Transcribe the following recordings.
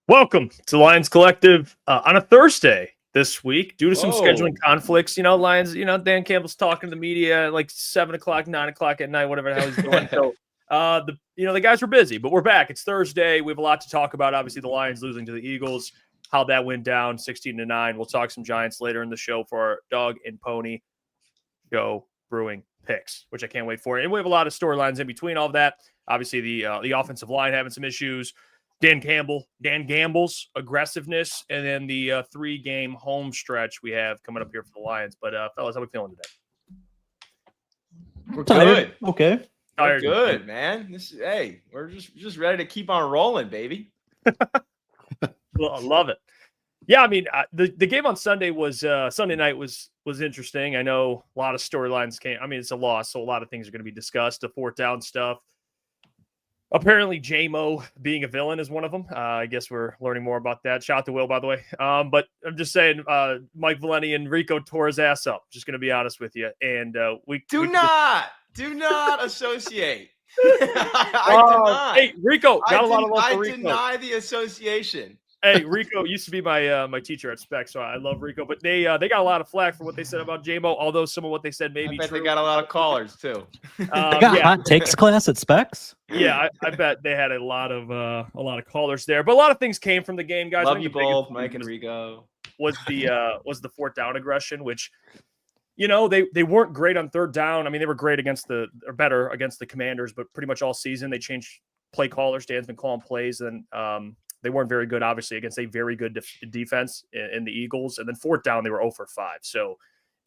Welcome to Lions Collective on a Thursday this week due to some scheduling conflicts. Lions, Dan Campbell's talking to the media at like 7 o'clock, 9 o'clock at night, whatever the hell he's doing. So, the guys were busy, but we're back. It's Thursday. We have a lot to talk about. Obviously, the Lions losing to the Eagles, how that went down 16-9. We'll talk some Giants later in the show for our dog and pony show brewing picks, which I can't wait for. And we have a lot of storylines in between all of that. Obviously, the offensive line having some issues. Dan Gamble's aggressiveness, and then the 3-game home stretch we have coming up here for the Lions. But, fellas, how are we feeling today? We're good. Okay. We're good, man. We're just ready to keep on rolling, baby. Well, I love it. Yeah, I mean, the game on Sunday Sunday night was interesting. I know a lot of storylines came. I mean, it's a loss, so a lot of things are going to be discussed. The fourth down stuff. Apparently, J-Mo being a villain is one of them. I guess we're learning more about that. Shout out to Will, by the way. But I'm just saying, Mike Valenti and Rico tore his ass up. Just going to be honest with you. And we do not associate. I deny. Hey, Rico, got a lot of love for Rico. I deny the association. Hey, Rico used to be my teacher at Spec, so I love Rico. But they got a lot of flack for what they said about J-Mo, although some of what they said may be true. They got a lot of callers too. They got hot takes class at Specs. Yeah, I bet they had a lot of callers there. But a lot of things came from the game, guys. Love you both, Mike and Rico. Was the fourth down aggression, which they weren't great on third down. I mean, they were great better against the Commanders, but pretty much all season they changed play callers. Dan's been calling plays, and they weren't very good, obviously, against a very good defense in the Eagles. And then fourth down, they were 0 for 5. So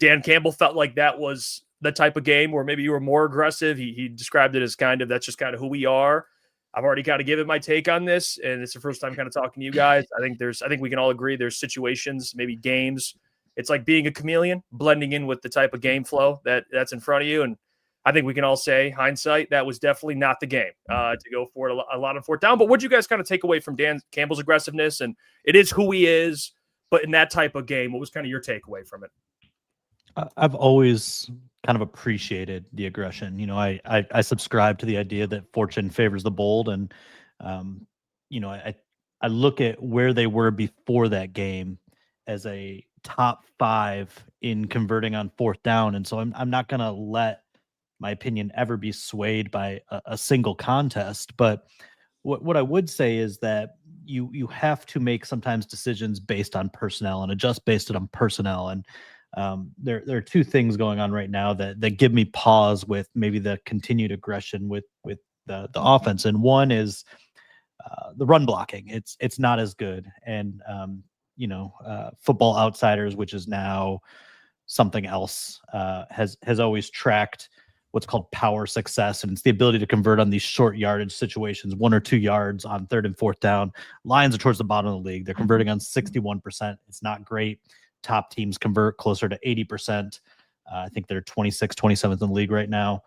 Dan Campbell felt like that was the type of game where maybe you were more aggressive. He described it as that's just kind of who we are. I've already kind of given my take on this, and it's the first time kind of talking to you guys. I think we can all agree there's situations, maybe games. It's like being a chameleon, blending in with the type of game flow that's in front of you. And I think we can all say, hindsight, that was definitely not the game to go for it a lot on fourth down. But what did you guys kind of take away from Dan Campbell's aggressiveness? And it is who he is, but in that type of game, what was kind of your takeaway from it? I've always kind of appreciated the aggression. I subscribe to the idea that fortune favors the bold. And, I look at where they were before that game as a top 5 in converting on fourth down. And so I'm not going to let my opinion ever be swayed by a single contest. But what I would say is that you have to make sometimes decisions based on personnel and adjust based on personnel. And there are two things going on right now that give me pause with maybe the continued aggression with the offense. And one is the run blocking. It's not as good. And Football Outsiders, which is now something else, has always tracked what's called power success, and it's the ability to convert on these short yardage situations, 1 or 2 yards on third and fourth down. Lions are towards the bottom of the league. They're converting on 61%. It's not great. Top teams convert closer to 80%. I think they're 26th, 27th in the league right now.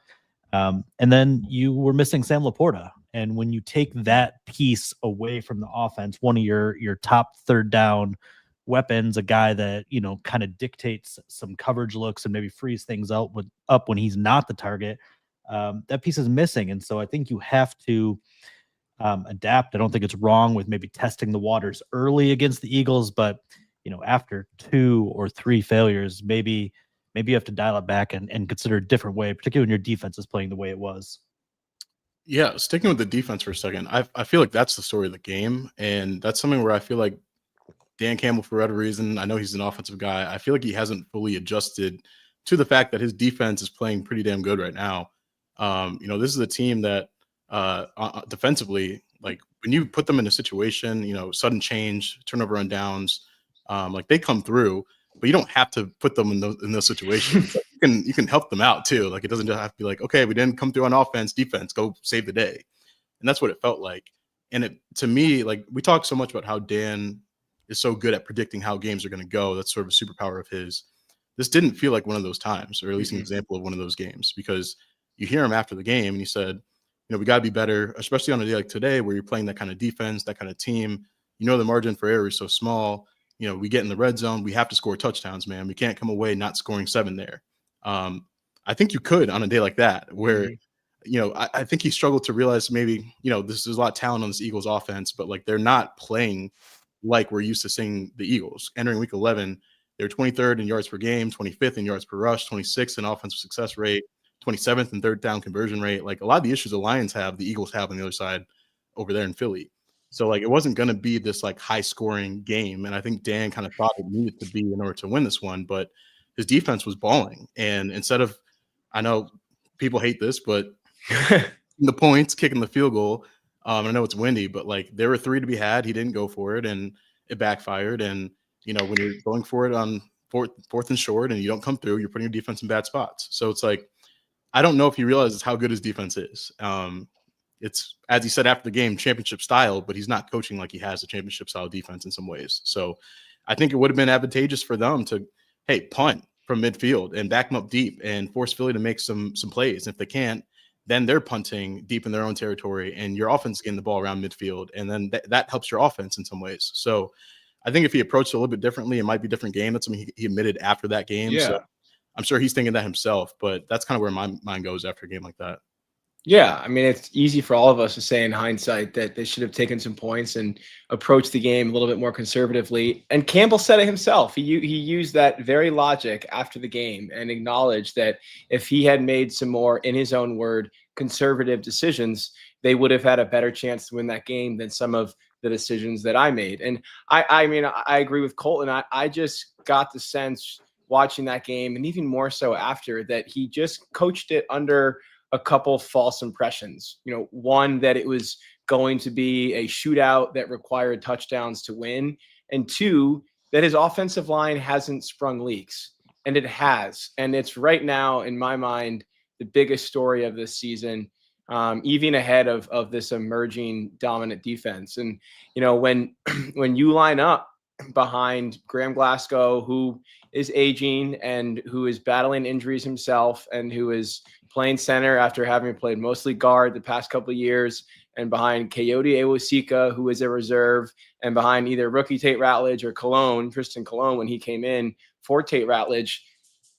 And then you were missing Sam LaPorta. And when you take that piece away from the offense, one of your top third down weapons, a guy that kind of dictates some coverage looks and maybe frees things up when he's not the target, that piece is missing. And so I think you have to adapt. I don't think it's wrong with maybe testing the waters early against the Eagles, but after 2 or 3 failures, maybe you have to dial it back and consider a different way, particularly when your defense is playing the way it was. Yeah, sticking with the defense for a second, I feel like that's the story of the game, and that's something where I feel like Dan Campbell, for whatever reason, I know he's an offensive guy, I feel like he hasn't fully adjusted to the fact that his defense is playing pretty damn good right now. This is a team that defensively, like when you put them in a situation, sudden change, turnover on downs, like they come through, but you don't have to put them in those situations. Like you can help them out too. Like it doesn't just have to be like, okay, we didn't come through on offense, defense, go save the day. And that's what it felt like. And to me, like we talk so much about how Dan is so good at predicting how games are going to go. That's sort of a superpower of his. This didn't feel like one of those times, or at least an example of one of those games, because you hear him after the game and he said, we got to be better, especially on a day like today where you're playing that kind of defense, that kind of team. The margin for error is so small. We get in the red zone, we have to score touchdowns, man. We can't come away not scoring 7 there. I think you could on a day like that where I think he struggled to realize maybe, there's a lot of talent on this Eagles offense, but like they're not playing like we're used to seeing the Eagles. Entering week 11, they're 23rd in yards per game, 25th in yards per rush, 26th in offensive success rate, 27th in third down conversion rate. Like a lot of the issues the Lions have, the Eagles have on the other side over there in Philly. So like it wasn't going to be this like high scoring game. And I think Dan kind of thought it needed to be in order to win this one, but his defense was balling. And instead of, I know people hate this, but the points, kicking the field goal. I know it's windy, but like there were 3 to be had. He didn't go for it, and it backfired. And when you're going for it on fourth and short, and you don't come through, you're putting your defense in bad spots. So it's like I don't know if he realizes how good his defense is. It's, as he said after the game, championship style, but he's not coaching like he has a championship style defense in some ways. So I think it would have been advantageous for them to, hey, punt from midfield and back them up deep and force Philly to make some plays. And if they can't, then they're punting deep in their own territory, and your offense getting the ball around midfield, and then that helps your offense in some ways. So I think if he approached it a little bit differently, it might be a different game. That's something he admitted after that game. Yeah. So I'm sure he's thinking that himself, but that's kind of where my mind goes after a game like that. Yeah, I mean, it's easy for all of us to say in hindsight that they should have taken some points and approached the game a little bit more conservatively. And Campbell said it himself. He used that very logic after the game and acknowledged that if he had made some more, in his own word, conservative decisions, they would have had a better chance to win that game than some of the decisions that I made. And I mean, I agree with Colton. I just got the sense watching that game, and even more so after, that he just coached it under a couple false impressions. One, that it was going to be a shootout that required touchdowns to win, and 2, that his offensive line hasn't sprung leaks, and it has. And it's right now, in my mind, the biggest story of this season, even ahead of this emerging dominant defense. And when you line up behind Graham Glasgow, who is aging and who is battling injuries himself, and who is playing center after having played mostly guard the past couple of years, and behind Coyote Awosika, who is a reserve, and behind either rookie Tate Ratledge or Tristan Cologne when he came in for Tate Ratledge,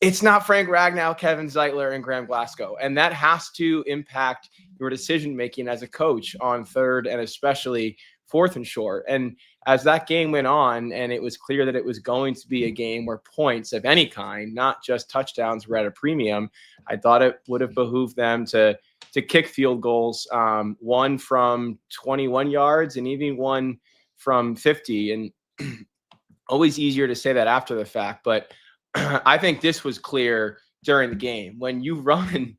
it's not Frank Ragnow, Kevin Zeitler, and Graham Glasgow. And that has to impact your decision-making as a coach on third and especially fourth and short. And as that game went on, and it was clear that it was going to be a game where points of any kind, not just touchdowns, were at a premium, I thought it would have behooved them to kick field goals, one from 21 yards and even one from 50. And always easier to say that after the fact, but I think this was clear during the game. When you run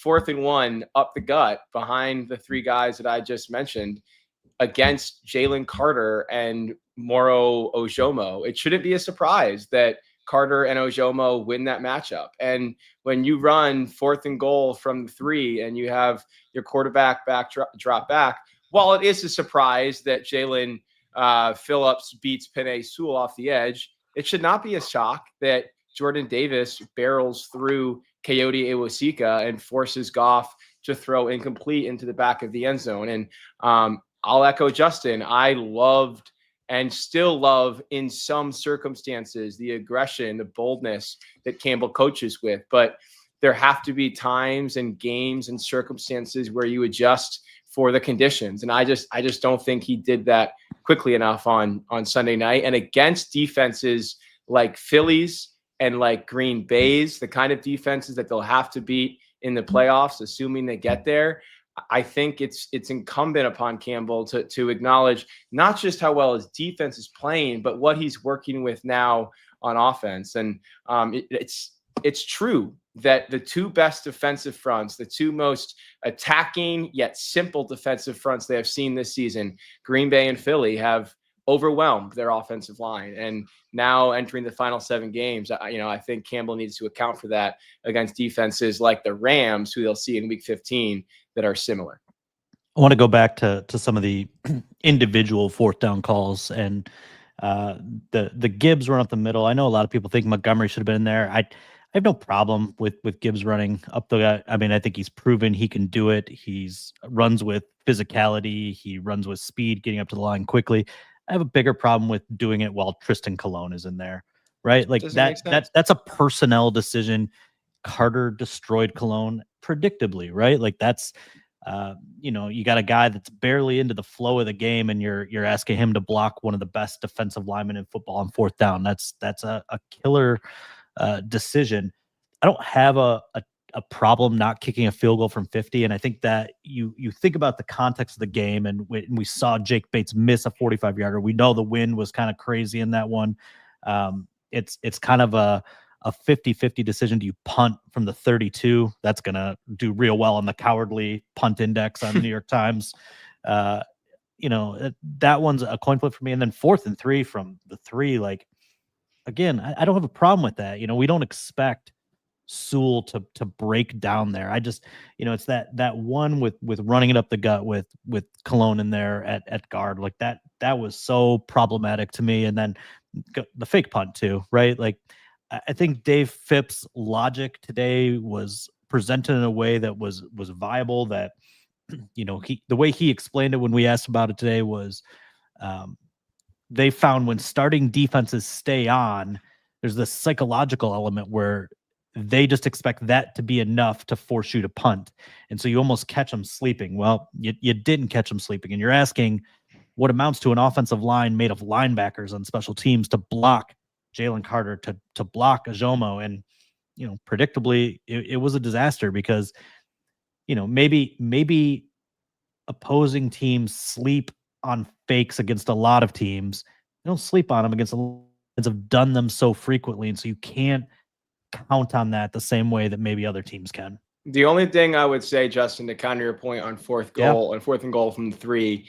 4th and 1 up the gut behind the 3 guys that I just mentioned against Jalen Carter and Moro Ojomo, it shouldn't be a surprise that Carter and Ojomo win that matchup. And when you run 4th and goal from the 3 and you have your quarterback drop back, while it is a surprise that Jalen Phillips beats Penei Sewell off the edge, it should not be a shock that Jordan Davis barrels through Coyote Awosika and forces Goff to throw incomplete into the back of the end zone. And I'll echo Justin. I loved and still love, in some circumstances, the aggression, the boldness that Campbell coaches with. But there have to be times and games and circumstances where you adjust for the conditions. And I just don't think he did that quickly enough on Sunday night. And against defenses like Phillies and like Green Bay's, the kind of defenses that they'll have to beat in the playoffs, assuming they get there, I think it's incumbent upon Campbell to acknowledge not just how well his defense is playing, but what he's working with now on offense. And it's true that the 2 best defensive fronts, the 2 most attacking yet simple defensive fronts they have seen this season, Green Bay and Philly, have overwhelmed their offensive line. And now entering the final 7 games, I think Campbell needs to account for that against defenses like the Rams, who they'll see in week 15, that are similar. I want to go back to some of the individual 4th down calls, and the Gibbs run up the middle. I know a lot of people think Montgomery should have been in there. I have no problem with Gibbs running up the gut. I mean, I think he's proven he can do it. He's runs with physicality. He runs with speed, getting up to the line quickly. I have a bigger problem with doing it while Tristan Cologne is in there, right? Like that's a personnel decision. Carter destroyed Cologne predictably, right? Like that's, you got a guy that's barely into the flow of the game, and you're asking him to block one of the best defensive linemen in football on fourth down. That's a killer decision. I don't have a problem not kicking a field goal from 50, and I think that you think about the context of the game, and we saw Jake Bates miss a 45-yarder. We know the wind was kind of crazy in that one. It's kind of a 50-50 decision. Do you punt from the 32? That's going to do real well on the cowardly punt index on the New York Times. That one's a coin flip for me. And then 4th and 3 from the 3, like, again, I don't have a problem with that. We don't expect Sewell to break down there. I just, it's that one with running it up the gut with Cologne in there at guard, like that was so problematic to me. And then the fake punt too, right? Like, I think Dave Phipps' logic today was presented in a way that was viable, that, the way he explained it when we asked about it today was, they found when starting defenses stay on, there's this psychological element where they just expect that to be enough to force you to punt. And so you almost catch them sleeping. Well, you didn't catch them sleeping. And you're asking what amounts to an offensive line made of linebackers on special teams to block Jalen Carter, to block Ajomo. And, predictably, it was a disaster because, maybe opposing teams sleep on fakes against a lot of teams. They don't sleep on them against have done them so frequently. And so you can't count on that the same way that maybe other teams can. The only thing I would say, Justin, to counter your point on 4th and goal from the 3,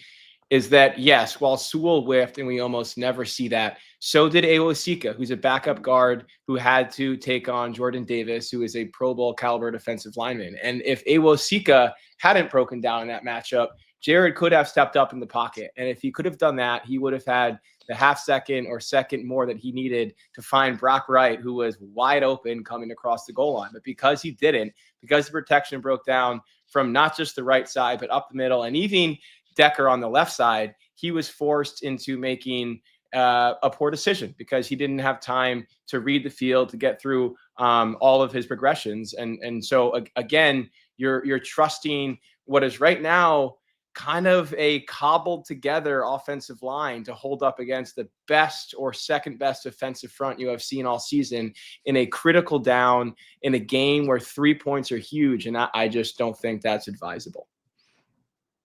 is that, yes, while Sewell whiffed, and we almost never see that, so did Awosika, who's a backup guard who had to take on Jordan Davis, who is a Pro Bowl caliber defensive lineman. And if Awosika hadn't broken down in that matchup, Jared could have stepped up in the pocket. And if he could have done that, he would have had the half second or second more that he needed to find Brock Wright, who was wide open coming across the goal line. But because he didn't, because the protection broke down from not just the right side, but up the middle, and even Decker on the left side, he was forced into making a poor decision because he didn't have time to read the field, to get through all of his progressions. And so again, you're trusting what is right now kind of a cobbled together offensive line to hold up against the best or second best defensive front you have seen all season in a critical down in a game where 3 points are huge. And I just don't think that's advisable.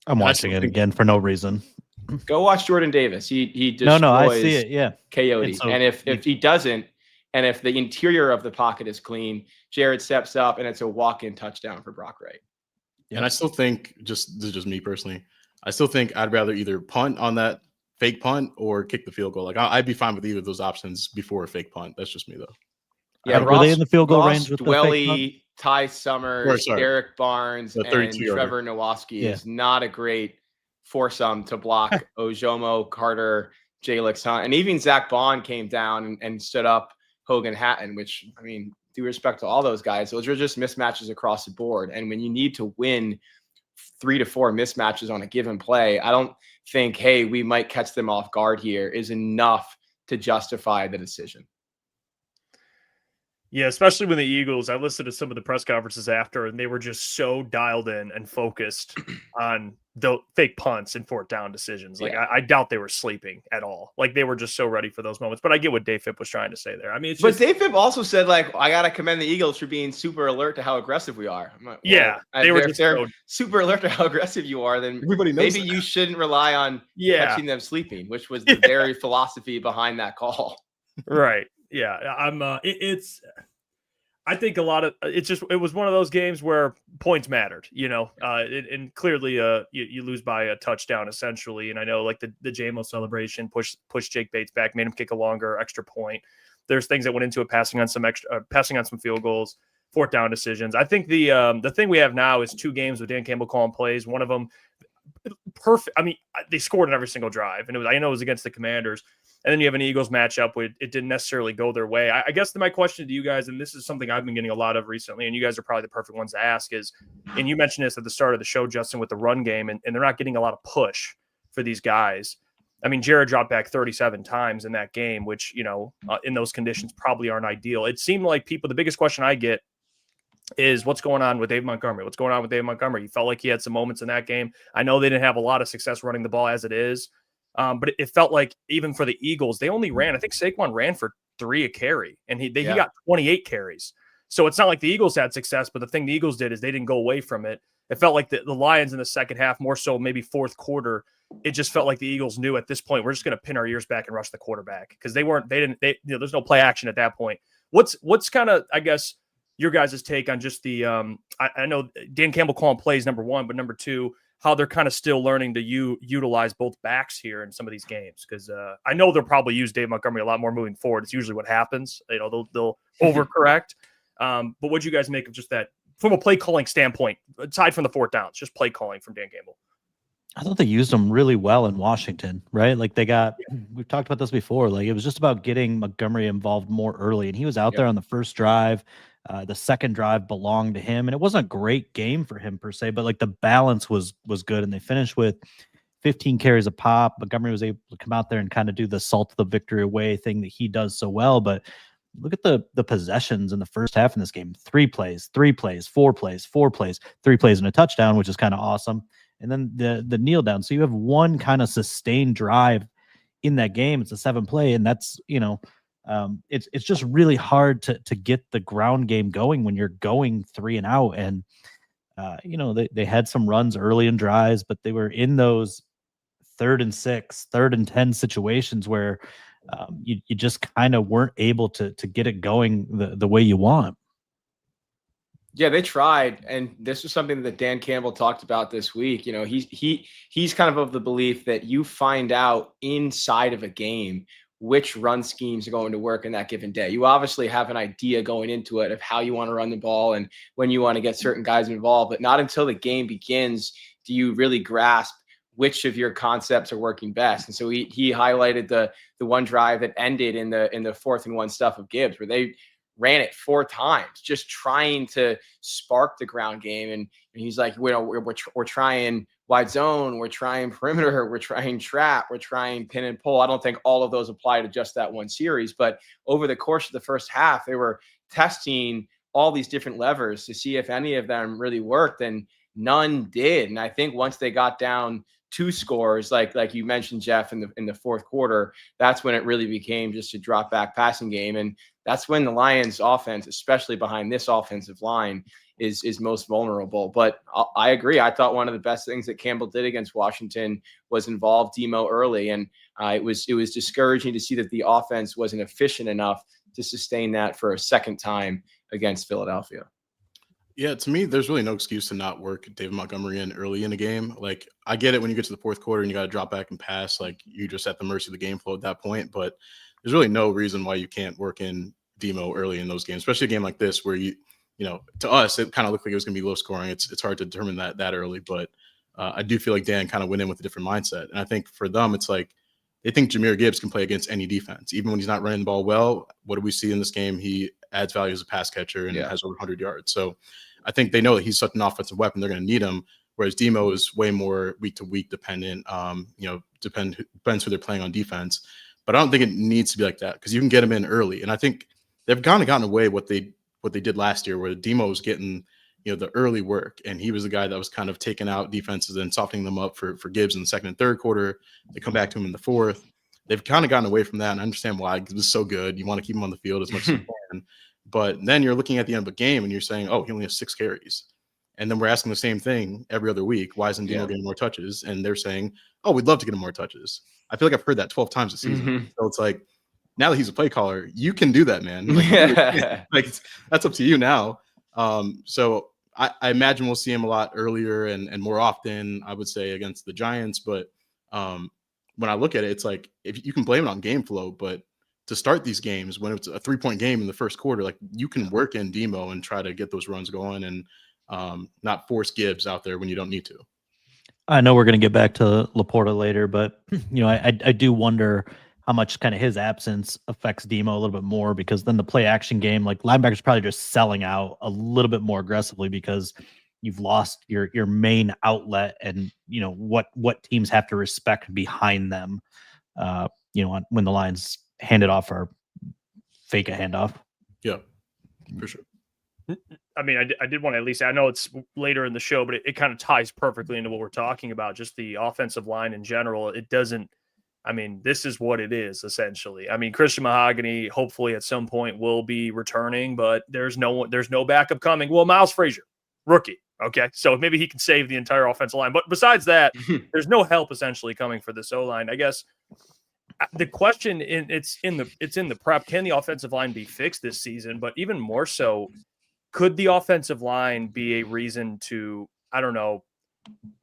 I'm watching it again for no reason. Go watch Jordan Davis. He destroys no, I see it. Yeah. Coyote. So, and if he doesn't, and if the interior of the pocket is clean, Jared steps up and it's a walk-in touchdown for Brock Wright. Yeah. And I still think, this is just me personally, I still think I'd rather either punt on that fake punt or kick the field goal. Like I'd be fine with either of those options before a fake punt. That's just me though. Yeah, were they in the field goal range with Dwelly, the fake punt? Ty Summers, Derek Barnes, and Trevor Nowoski is not a great foursome to block Ojomo, Carter, Jalix Hunt, and even Zach Bond came down and stood up Hogan Hatton, which, I mean, due respect to all those guys, those are just mismatches across the board. And when you need to win 3 to 4 mismatches on a given play, I don't think, hey, we might catch them off guard here is enough to justify the decision. Yeah, especially when the Eagles, I listened to some of the press conferences after, and they were just so dialed in and focused on the fake punts and fourth down decisions. Like, I doubt they were sleeping at all. Like, they were just so ready for those moments. But I get what Dave Phipp was trying to say there. I mean, but Dave Phipp also said, like, I got to commend the Eagles for being super alert to how aggressive we are. Like, they were they're super alert to how aggressive you are. Then everybody knows maybe you shouldn't rely on catching them sleeping, which was the very philosophy behind that call. Right. Yeah. I think a lot of it was one of those games where points mattered, and clearly you lose by a touchdown essentially. And I know like the JMO celebration pushed Jake Bates back, made him kick a longer extra point. There's things that went into it, passing on some field goals, fourth down decisions. I think the thing we have now is 2 games with Dan Campbell calling plays. One of them perfect. I mean, they scored on every single drive, and I know it was against the Commanders. And then you have an Eagles matchup where it didn't necessarily go their way. I guess my question to you guys, and this is something I've been getting a lot of recently, and you guys are probably the perfect ones to ask is, and you mentioned this at the start of the show, Justin, with the run game, and they're not getting a lot of push for these guys. I mean, Jared dropped back 37 times in that game, which, in those conditions probably aren't ideal. It seemed like the biggest question I get is what's going on with Dave Montgomery. What's going on with Dave Montgomery? You felt like he had some moments in that game. I know they didn't have a lot of success running the ball as it is, but it felt like even for the Eagles, they only ran. I think Saquon ran for 3 a carry, and he got 28 carries. So it's not like the Eagles had success, but the thing the Eagles did is they didn't go away from it. It felt like the Lions in the second half, more so maybe fourth quarter, it just felt like the Eagles knew at this point, we're just going to pin our ears back and rush the quarterback because there's no play action at that point. What's kind of, I guess, your guys' take on just the, I know Dan Campbell calling plays, number one, but number two, how they're kind of still learning to utilize both backs here in some of these games. Because I know they'll probably use Dave Montgomery a lot more moving forward. It's usually what happens. They'll overcorrect. But what do you guys make of just that from a play calling standpoint, aside from the fourth downs, just play calling from Dan Campbell? I thought they used them really well in Washington, right? Like we've talked about this before. Like it was just about getting Montgomery involved more early, and he was out there on the first drive. The second drive belonged to him, and it wasn't a great game for him per se, but like the balance was good, and they finished with 15 carries a pop. Montgomery was able to come out there and kind of do the salt of the victory away thing that he does so well. But look at the possessions in the first half in this game: 3 plays, 4 plays, 4 plays, 3 plays and a touchdown, which is kind of awesome. And then the kneel down. So you have one kind of sustained drive in that game. It's a 7 play, and that's it's just really hard to get the ground game going when you're going 3 and out. And they had some runs early in drives, but they were in those 3rd and 6, 3rd and 10 situations where you just kind of weren't able to get it going the way you want. Yeah, they tried, and this was something that Dan Campbell talked about this week. He's kind of the belief that you find out inside of a game which run schemes are going to work in that given day. You obviously have an idea going into it of how you want to run the ball and when you want to get certain guys involved, but not until the game begins do you really grasp which of your concepts are working best. And so he highlighted the one drive that ended in the 4th and 1 stuff of Gibbs, where they ran it 4 times, just trying to spark the ground game. And he's like, we're trying wide zone, we're trying perimeter, we're trying trap, we're trying pin and pull. I don't think all of those apply to just that one series, but over the course of the first half, they were testing all these different levers to see if any of them really worked, and none did. And I think once they got down 2 scores, like you mentioned, Jeff, in the fourth quarter, that's when it really became just a drop back passing game. And that's when the Lions offense, especially behind this offensive line, is most vulnerable. But I agree. I thought one of the best things that Campbell did against Washington was involve Demo early. And it was discouraging to see that the offense wasn't efficient enough to sustain that for a second time against Philadelphia. Yeah, to me, there's really no excuse to not work David Montgomery in early in a game. Like, I get it when you get to the fourth quarter and you got to drop back and pass, like you're just at the mercy of the game flow at that point. But there's really no reason why you can't work in Demo early in those games, especially a game like this where to us, it kind of looked like it was going to be low scoring. It's hard to determine that early, but I do feel like Dan kind of went in with a different mindset. And I think for them, it's like they think Jahmyr Gibbs can play against any defense, even when he's not running the ball well. What do we see in this game? He adds value as a pass catcher and has over 100 yards. So I think they know that he's such an offensive weapon. They're going to need him. Whereas Demo is way more week to week dependent. Depends who they're playing on defense. But I don't think it needs to be like that because you can get him in early. And I think they've kind of gotten away what they did last year, where Demo was getting the early work, and he was the guy that was kind of taking out defenses and softening them up for Gibbs in the second and third quarter. They come back to him in the fourth. They've kind of gotten away from that, and I understand why. Gibbs is so good. You want to keep him on the field as much as you can. But then you're looking at the end of the game and you're saying, oh, he only has 6 carries. And then we're asking the same thing every other week. Why isn't Demo getting more touches? And they're saying, oh, we'd love to get him more touches. I feel like I've heard that 12 times this season. Mm-hmm. So it's like, now that he's a play caller, you can do that, man. That's up to you now. So I imagine we'll see him a lot earlier and more often, I would say, against the Giants. But when I look at it, it's like, if you can blame it on game flow, but to start these games when it's a 3-point game in the first quarter, like you can work in Demo and try to get those runs going and not force Gibbs out there when you don't need to. I know we're going to get back to LaPorta later, but I do wonder how much kind of his absence affects Demo a little bit more, because then the play action game, like linebackers probably just selling out a little bit more aggressively because you've lost your main outlet, and what teams have to respect behind them. When the Lions hand it off or fake a handoff. Yeah, for sure. I mean, I did want to at least, I know it's later in the show, but it kind of ties perfectly into what we're talking about, just the offensive line in general. It doesn't, I mean, this is what it is essentially. I mean, Christian Mahogany hopefully at some point will be returning, but there's no backup coming. Well, Miles Frazier, rookie. Okay. So maybe he can save the entire offensive line. But besides that, there's no help essentially coming for this O-line. I guess the question it's in the prep, can the offensive line be fixed this season? But even more so, could the offensive line be a reason to, I don't know,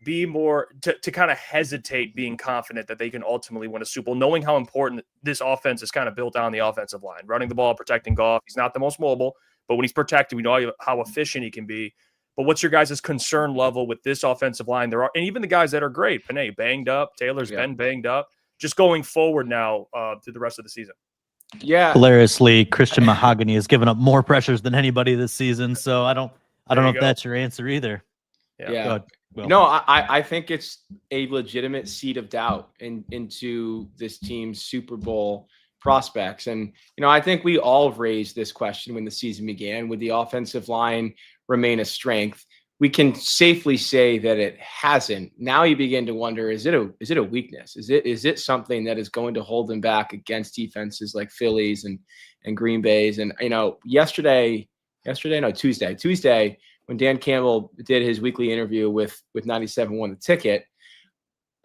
be more to kind of hesitate being confident that they can ultimately win a Super Bowl, knowing how important this offense is kind of built on the offensive line, running the ball, protecting Goff. He's not the most mobile, but when he's protected, we know how efficient he can be. But what's your guys' concern level with this offensive line? There are, and even the guys that are great, Panay banged up, Taylor's been banged up, just going forward now through the rest of the season. Yeah. Hilariously, Christian Mahogany has given up more pressures than anybody this season. So I don't know if that's your answer either. Yeah. Well, no, I think it's a legitimate seed of doubt into this team's Super Bowl prospects. And, I think we all raised this question when the season began. Would the offensive line remain a strength? We can safely say that it hasn't. Now you begin to wonder, is it a weakness? Is it something that is going to hold them back against defenses like Phillies and Green Bay's? And, Tuesday, when Dan Campbell did his weekly interview with 97.1 The Ticket,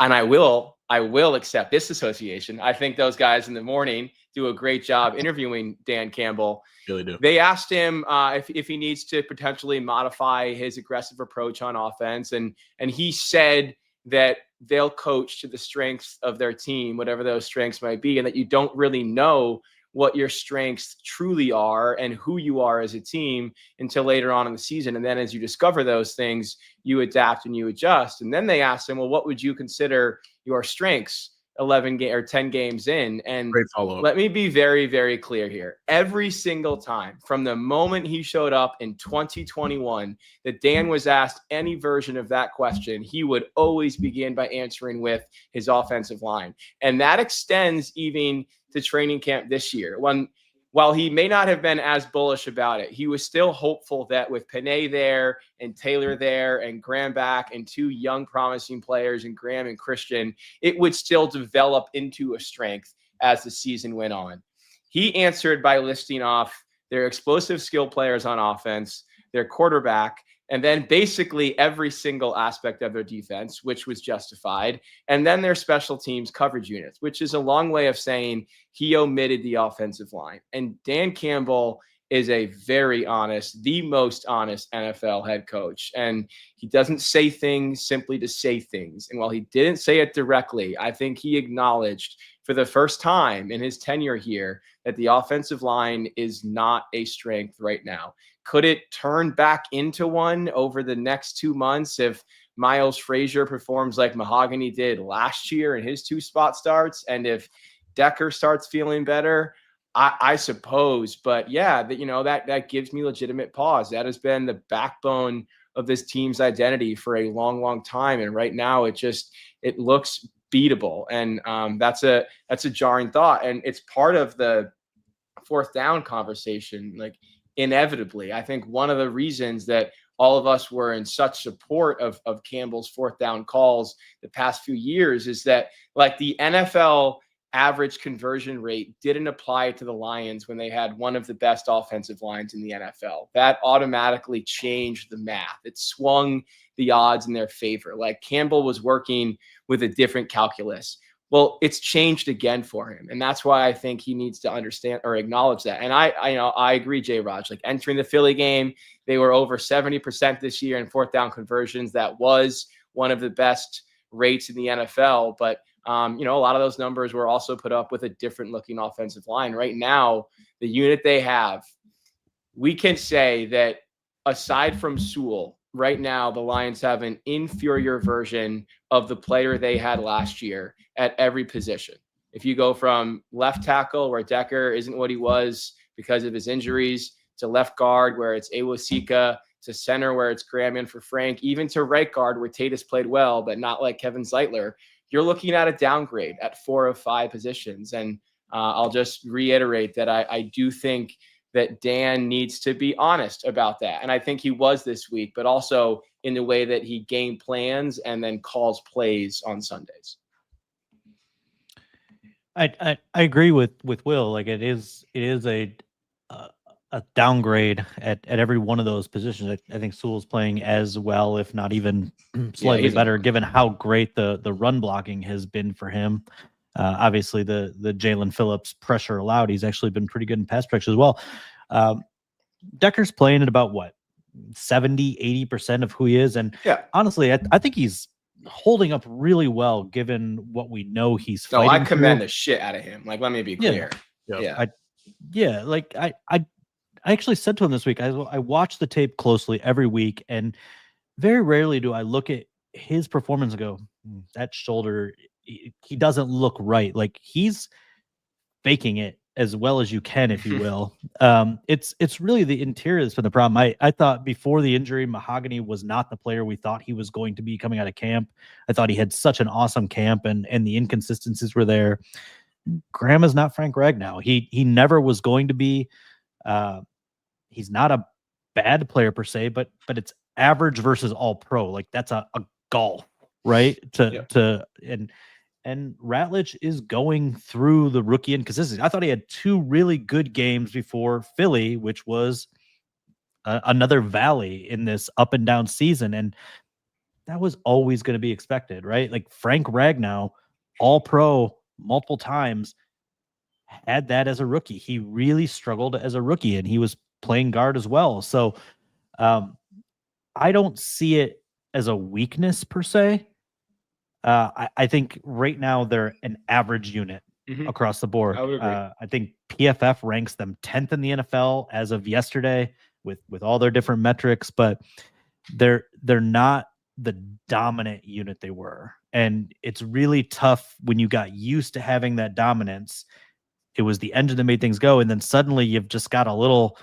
and I will accept this association. I think those guys in the morning do a great job interviewing Dan Campbell. Really do. They asked him if he needs to potentially modify his aggressive approach on offense, and he said that they'll coach to the strengths of their team, whatever those strengths might be, and that you don't really know what your strengths truly are and who you are as a team until later on in the season. And then as you discover those things, you adapt and you adjust. And then they asked him, well, what would you consider your strengths 10 games in? And great follow-up. Let me be very, very clear here. Every single time from the moment he showed up in 2021 that Dan was asked any version of that question, he would always begin by answering with his offensive line. And that extends even to training camp this year. While he may not have been as bullish about it, he was still hopeful that with Panay there and Taylor there and Graham back and two young promising players in Graham and Christian, it would still develop into a strength as the season went on. He answered by listing off their explosive skill players on offense, their quarterback, and then basically every single aspect of their defense, which was justified, and then their special teams coverage units, which is a long way of saying he omitted the offensive line. And Dan Campbell is a very honest, the most honest NFL head coach. And he doesn't say things simply to say things. And while he didn't say it directly, I think he acknowledged for the first time in his tenure here that the offensive line is not a strength right now. Could it turn back into one over the next 2 months if Miles Frazier performs like Mahogany did last year in his 2 spot starts, and if Decker starts feeling better? I suppose. But yeah, that gives me legitimate pause. That has been the backbone of this team's identity for a long, long time. And right now it looks beatable. And that's a jarring thought. And it's part of the fourth down conversation. Like, inevitably, I think one of the reasons that all of us were in such support of Campbell's fourth down calls the past few years is that, like, the NFL average conversion rate didn't apply to the Lions when they had one of the best offensive lines in the NFL. That automatically changed the math. It swung the odds in their favor. Like, Campbell was working with a different calculus. Well, it's changed again for him. And that's why I think he needs to understand or acknowledge that. And I agree, J. Raj, like, entering the Philly game, they were over 70% this year in fourth down conversions. That was one of the best rates in the NFL. But, a lot of those numbers were also put up with a different looking offensive line. Right now, the unit they have, we can say that aside from Sewell, right now, the Lions have an inferior version of the player they had last year at every position. If you go from left tackle, where Decker isn't what he was because of his injuries, to left guard, where it's Awosika, to center, where it's Graham in for Frank, even to right guard, where Tate has played well, but not like Kevin Zeitler, you're looking at a downgrade at 4 of 5 positions. And I'll just reiterate that I do think that Dan needs to be honest about that. And I think he was this week, but also in the way that he game plans and then calls plays on Sundays. I agree with Will. Like it is a downgrade at every one of those positions. I think Sewell's playing as well, if not even slightly better, given how great the run blocking has been for him. Obviously, the Jalen Phillips pressure allowed, he's actually been pretty good in pass protection as well. Decker's playing at about what, 70-80% of who he is, and honestly, I think he's holding up really well given what we know he's fighting. I commend the shit out of him. Like, let me be clear. I actually said to him this week, I watch the tape closely every week, and very rarely do I look at his performance and go, that shoulder, he doesn't look right. Like, he's faking it as well as you can, if you will. It's really the interior that's been the problem. I thought before the injury, Mahogany was not the player we thought he was going to be coming out of camp. I thought he had such an awesome camp, and the inconsistencies were there. Graham is not Frank Ragnow. He never was going to be. He's not a bad player per se, but it's average versus all pro. Like, that's a golf, right? And Ratledge is going through the rookie inconsistency. I thought he had 2 really good games before Philly, which was another valley in this up and down season. And that was always going to be expected, right? Like, Frank Ragnow, all pro multiple times, had that as a rookie. He really struggled as a rookie, and he was playing guard as well. So I don't see it as a weakness per se. I think right now they're an average unit across the board. I would agree. I think PFF ranks them 10th in the NFL as of yesterday with all their different metrics, but they're not the dominant unit they were. And it's really tough when you got used to having that dominance. It was the engine that made things go, and then suddenly you've just got a little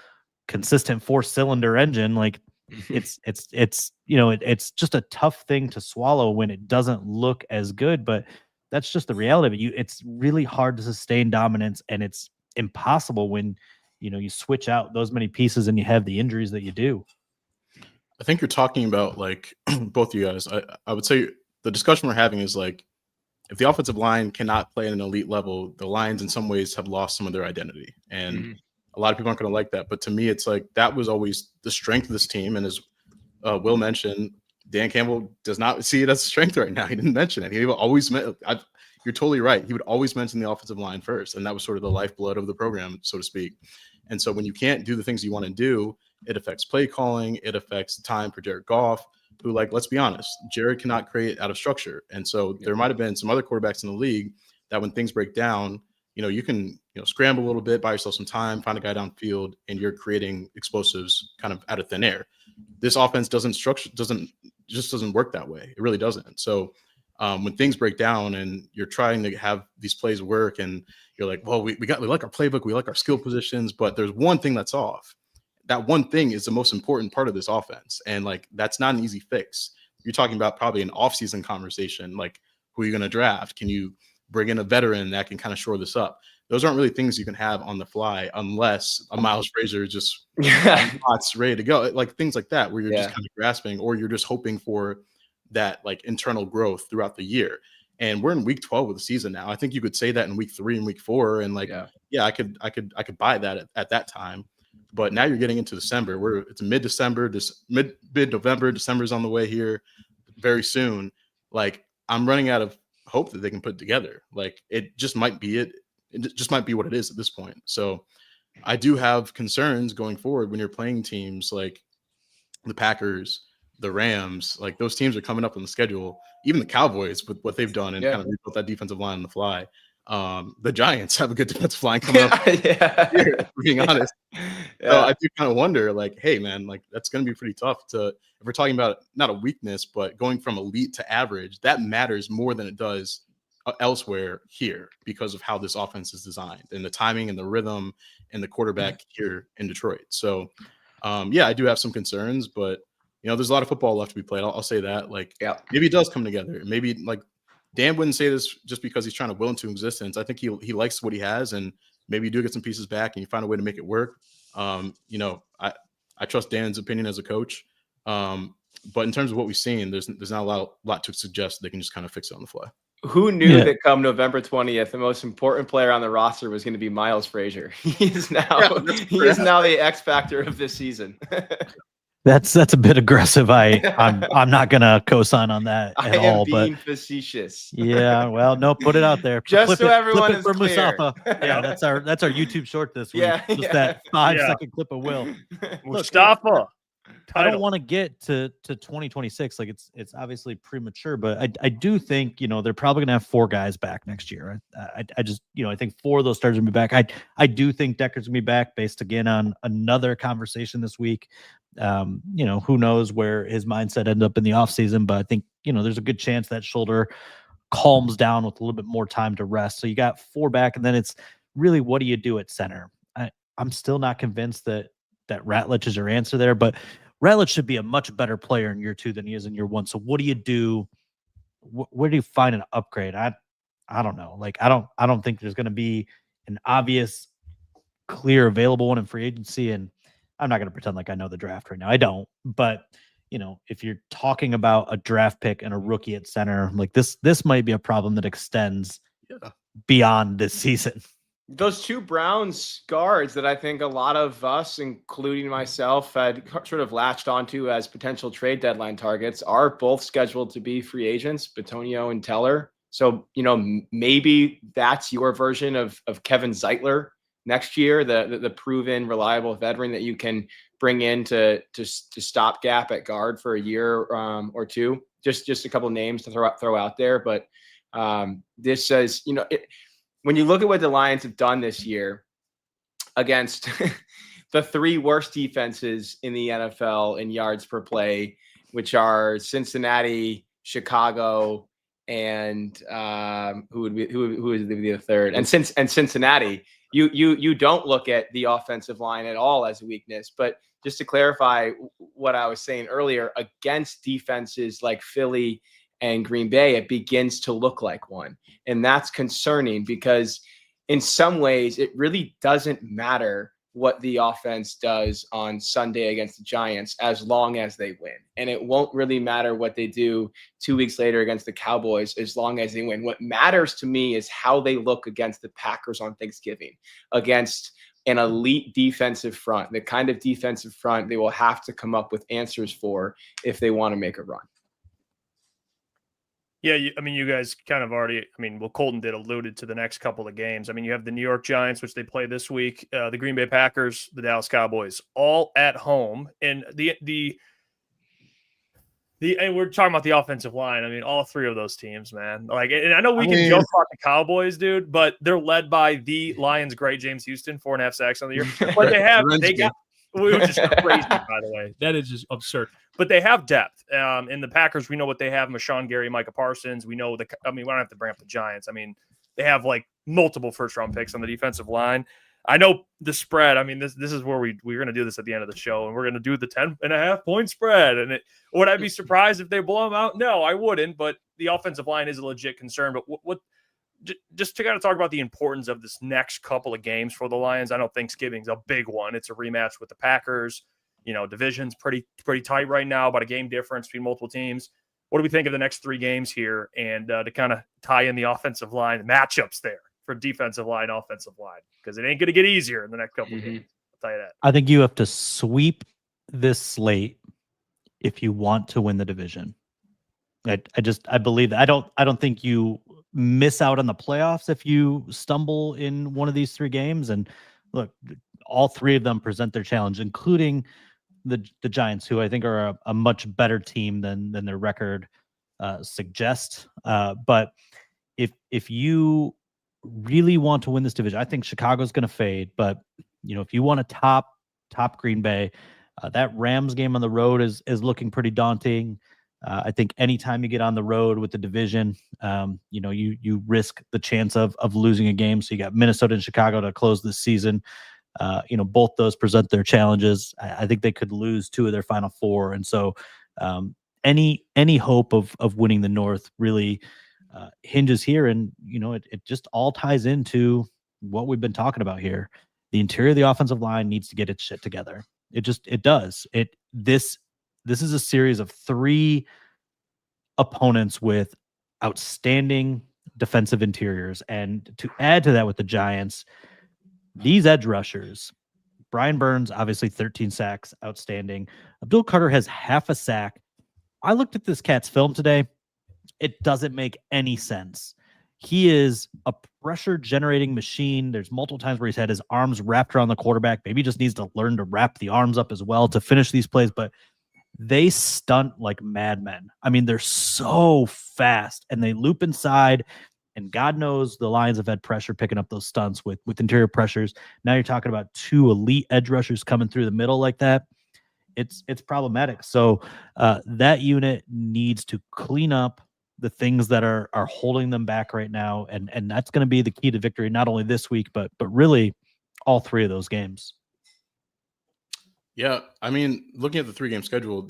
consistent 4-cylinder engine. Like, it's just a tough thing to swallow when it doesn't look as good, but that's just the reality of it. It's really hard to sustain dominance, and it's impossible when you switch out those many pieces and you have the injuries that you do. I think you're talking about, like, both of you guys. I would say the discussion we're having is, like, if the offensive line cannot play at an elite level, the Lions in some ways have lost some of their identity. And a lot of people aren't going to like that. But to me, it's like that was always the strength of this team. And as Will mentioned, Dan Campbell does not see it as a strength right now. He didn't mention it. He would always you're totally right. He would always mention the offensive line first. And that was sort of the lifeblood of the program, so to speak. And so when you can't do the things you want to do, it affects play calling. It affects time for Jared Goff, who, like, let's be honest, Jared cannot create out of structure. And so there might have been some other quarterbacks in the league that when things break down, you can scramble a little bit, buy yourself some time, find a guy downfield, and you're creating explosives kind of out of thin air. This offense doesn't work that way. It really doesn't. So when things break down and you're trying to have these plays work, and you're like, well, we like our playbook, we like our skill positions, but there's one thing that's off. That one thing is the most important part of this offense. And, like, that's not an easy fix. You're talking about probably an offseason conversation, like, who are you going to draft? Can you bring in a veteran that can kind of shore this up? Those aren't really things you can have on the fly unless a Miles Frazier just ready to go. Like, things like that, where you're just kind of grasping, or you're just hoping for that, like, internal growth throughout the year. And we're in week 12 of the season now. I think you could say that in week 3 and week 4. And, like, I could buy that at that time. But now you're getting into December. It's mid-December, mid-November. December's on the way here very soon. Like, I'm running out of hope that they can put together. Like, it just might be it. It just might be what it is at this point. So I do have concerns going forward when you're playing teams like the Packers, the Rams. Like, those teams are coming up on the schedule. Even the Cowboys, with what they've done and kind of rebuilt that defensive line on the fly. The Giants have a good defensive line coming up. Here, being honest. So I do kind of wonder, like, hey, man, like, that's going to be pretty tough if we're talking about not a weakness, but going from elite to average, that matters more than it does elsewhere here because of how this offense is designed and the timing and the rhythm and the quarterback here in Detroit. So, I do have some concerns, but, there's a lot of football left to be played. I'll say that. Like, maybe it does come together. Maybe, like, Dan wouldn't say this just because he's trying to will into existence. I think he likes what he has, and maybe you do get some pieces back and you find a way to make it work. You know, I trust Dan's opinion as a coach. But in terms of what we've seen, there's not a lot to suggest they can just kind of fix it on the fly. Who knew Yeah. that come November 20th, the most important player on the roster was going to be Miles Frazier? He is now the X factor of this season. That's a bit aggressive. I'm not gonna co-sign on that at all. Being But facetious. yeah, well, no, put it out there. Just flip so it, everyone flip it is for clear. Mustafa. Yeah, that's our YouTube short this week. Yeah, Just yeah. that 5-second Yeah. clip of Will. Mustafa. I don't want to get to 2026. Like it's obviously premature, but I do think, you know, they're probably gonna have 4 guys back next year. I just, you know, I think 4 of those starters will be back. I do think Decker's gonna be back based again on another conversation this week. You know, who knows where his mindset ended up in the offseason, but I think, you know, there's a good chance that shoulder calms down with a little bit more time to rest. So you got 4 back, and then it's really, what do you do at center? I'm still not convinced that Ratledge is your answer there, but Ratledge should be a much better player in year 2 than he is in year 1. So what do you do? Where do you find an upgrade? I don't know. Like, I don't think there's going to be an obvious, clear, available one in free agency. And I'm not going to pretend like I know the draft right now. I don't. But, you know, if you're talking about a draft pick and a rookie at center, like this might be a problem that extends beyond this season. Those 2 Browns guards that I think a lot of us, including myself, had sort of latched onto as potential trade deadline targets are both scheduled to be free agents, Bitonio and Teller. So, you know, maybe that's your version of Kevin Zeitler next year, the proven, reliable veteran that you can bring in to stopgap at guard for a year or 2. Just a couple of names to throw out there. But this says, you know, when you look at what the Lions have done this year against the 3 worst defenses in the NFL in yards per play, which are Cincinnati, Chicago, and who would be the third? And Cincinnati, you don't look at the offensive line at all as a weakness. But just to clarify what I was saying earlier, against defenses like Philly and Green Bay, it begins to look like one. And that's concerning because in some ways, it really doesn't matter what the offense does on Sunday against the Giants as long as they win. And it won't really matter what they do 2 weeks later against the Cowboys as long as they win. What matters to me is how they look against the Packers on Thanksgiving, against an elite defensive front, the kind of defensive front they will have to come up with answers for if they want to make a run. Yeah, I mean, you guys kind of already, I mean, well, Colton did alluded to the next couple of games. I mean, you have the New York Giants, which they play this week, the Green Bay Packers, the Dallas Cowboys, all at home. And and we're talking about the offensive line. I mean, all 3 of those teams, man. Like, and I know we can joke about the Cowboys, dude, but they're led by the Lions' great James Houston, 4.5 sacks on the year. But they got, which is crazy, by the way. That is just absurd. But they have depth. In the Packers, we know what they have: Rashawn Gary, Micah Parsons. We know we don't have to bring up the Giants. I mean, they have like multiple first-round picks on the defensive line. I know the spread. I mean, this is where we're going to do this at the end of the show, and we're going to do the 10.5-point spread. And would I be surprised if they blow them out? No, I wouldn't. But the offensive line is a legit concern. But what just to kind of talk about the importance of this next couple of games for the Lions. I know Thanksgiving's a big one. It's a rematch with the Packers. You know, division's pretty tight right now, about a game difference between multiple teams. What do we think of the next 3 games here? And to kind of tie in the offensive line matchups there for defensive line, offensive line, because it ain't going to get easier in the next couple of games. I'll tell you that. I think you have to sweep this slate if you want to win the division. I believe that. I don't think you miss out on the playoffs if you stumble in one of these 3 games. And look, all 3 of them present their challenge, including the Giants, who I think are a much better team than their record suggests. But if you really want to win this division, I think Chicago's going to fade. But you know, if you want to top Green Bay, that Rams game on the road is looking pretty daunting. I think anytime you get on the road with the division, you know, you risk the chance of losing a game. So you got Minnesota and Chicago to close this season. You know, both those present their challenges. I think they could lose 2 of their final 4. And so any hope of winning the North really hinges here. And, you know, it just all ties into what we've been talking about here. The interior of the offensive line needs to get its shit together. It does. This is a series of 3 opponents with outstanding defensive interiors. And to add to that with the Giants, these edge rushers, Brian Burns, obviously 13 sacks, outstanding. Abdul Carter has half a sack. I looked at this cat's film today. It doesn't make any sense. He is a pressure generating machine. There's multiple times where he's had his arms wrapped around the quarterback. Maybe he just needs to learn to wrap the arms up as well to finish these plays, but they stunt like madmen. I mean, they're so fast and they loop inside, and God knows the Lions have had pressure picking up those stunts with interior pressures. Now you're talking about 2 elite edge rushers coming through the middle like that. It's problematic. So that unit needs to clean up the things that are holding them back right now, and that's going to be the key to victory, not only this week, but really all 3 of those games. Yeah, I mean, looking at the 3-game schedule,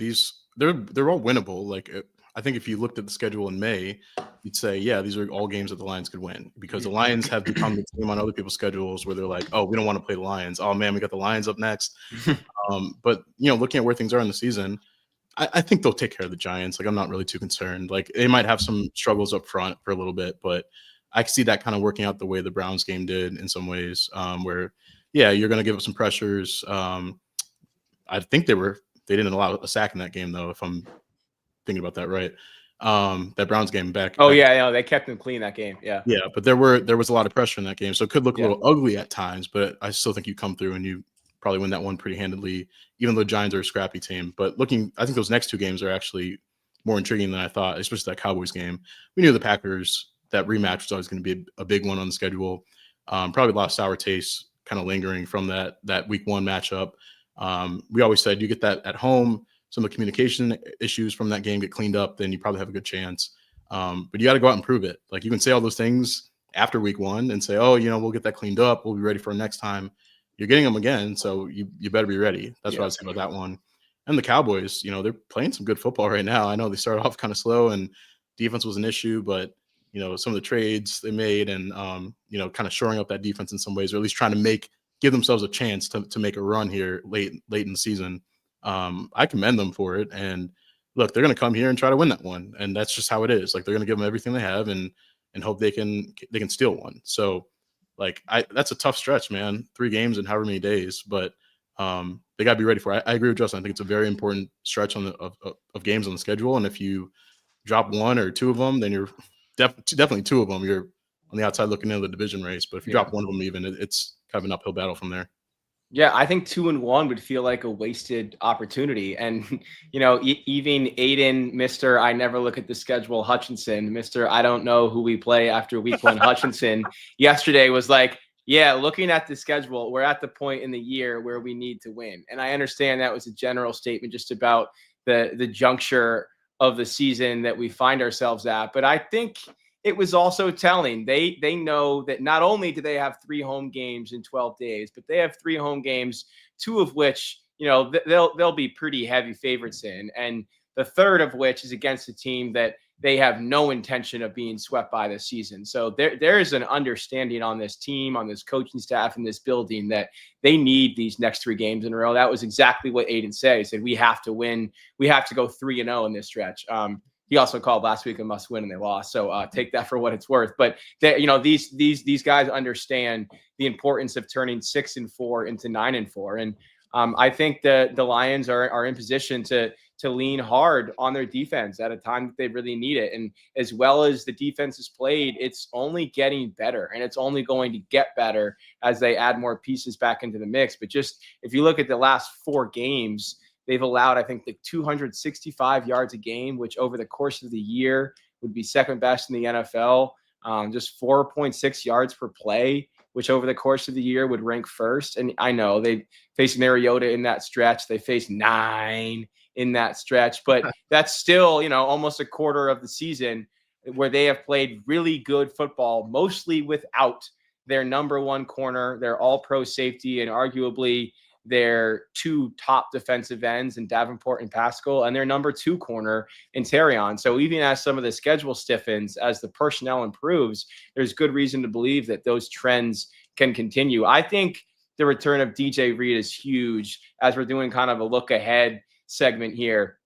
they're all winnable. Like, I think if you looked at the schedule in May, you'd say, yeah, these are all games that the Lions could win, because the Lions have become the team on other people's schedules where they're like, oh, we don't want to play the Lions. Oh man, we got the Lions up next. But looking at where things are in the season, I think they'll take care of the Giants. Like, I'm not really too concerned. Like, they might have some struggles up front for a little bit, but I see that kind of working out the way the Browns game did in some ways, where, yeah, you're going to give up some pressures. I think they didn't allow a sack in that game, though, if I'm thinking about that right. That Browns game back. Oh, yeah, no, they kept them clean that game. Yeah. Yeah, but there was a lot of pressure in that game, so it could look a little ugly at times, but I still think you come through and you probably win that one pretty handedly, even though the Giants are a scrappy team. But I think those next 2 games are actually more intriguing than I thought, especially that Cowboys game. We knew the Packers, that rematch was always going to be a big one on the schedule. Probably a lot of sour taste kind of lingering from that week 1 matchup. We always said you get that at home, some of the communication issues from that game get cleaned up, then you probably have a good chance. But you got to go out and prove it. Like, you can say all those things after week 1 and say, oh, we'll get that cleaned up. We'll be ready for next time. You're getting them again, so you better be ready. That's what I was saying about that one. And the Cowboys, they're playing some good football right now. I know they started off kind of slow and defense was an issue, but some of the trades they made and kind of shoring up that defense in some ways, or at least trying to give themselves a chance to make a run here late in the season. I commend them for it. And look, they're going to come here and try to win that one, and that's just how it is. Like, they're going to give them everything they have and hope they can steal one. So, like, that's a tough stretch, man. 3 games in however many days, but they got to be ready for it. I agree with Justin. I think it's a very important stretch of games on the schedule, and if you drop 1 or 2 of them, then you're definitely 2 of them. You're on the outside looking into the division race, but if you drop 1 of them, even it's kind of an uphill battle from there. Yeah, I think 2-1 would feel like a wasted opportunity. And, even Aiden, Mr. I never look at the schedule Hutchinson, Mr. I don't know who we play after week 1 Hutchinson, yesterday was like, yeah, looking at the schedule, we're at the point in the year where we need to win. And I understand that was a general statement just about the juncture of the season that we find ourselves at. But I think it was also telling. They know that not only do they have 3 home games in 12 days, but they have 3 home games, 2 of which, they'll be pretty heavy favorites in. And the third of which is against a team that they have no intention of being swept by this season. So there is an understanding on this team, on this coaching staff, in this building that they need these next 3 games in a row. That was exactly what Aiden said. He said, we have to win. We have to go 3-0 in this stretch. He also called last week a must win and they lost. So take that for what it's worth. But these guys understand the importance of turning 6-4 into 9-4. And I think the Lions are in position to lean hard on their defense at a time that they really need it. And as well as the defense has played, it's only getting better, and it's only going to get better as they add more pieces back into the mix. But just if you look at the last 4 games, they've allowed, I think, 265 yards a game, which over the course of the year would be second best in the NFL. Just 4.6 yards per play, which over the course of the year would rank first. And I know they faced Mariota in that stretch. They faced 9 in that stretch, but that's still, almost a quarter of the season where they have played really good football, mostly without their number 1 corner, their all-pro safety, and arguably their 2 top defensive ends in Davenport and Pascal, and their number 2 corner in Terrion. So even as some of the schedule stiffens, as the personnel improves, there's good reason to believe that those trends can continue. I think the return of DJ Reed is huge as we're doing kind of a look ahead segment here.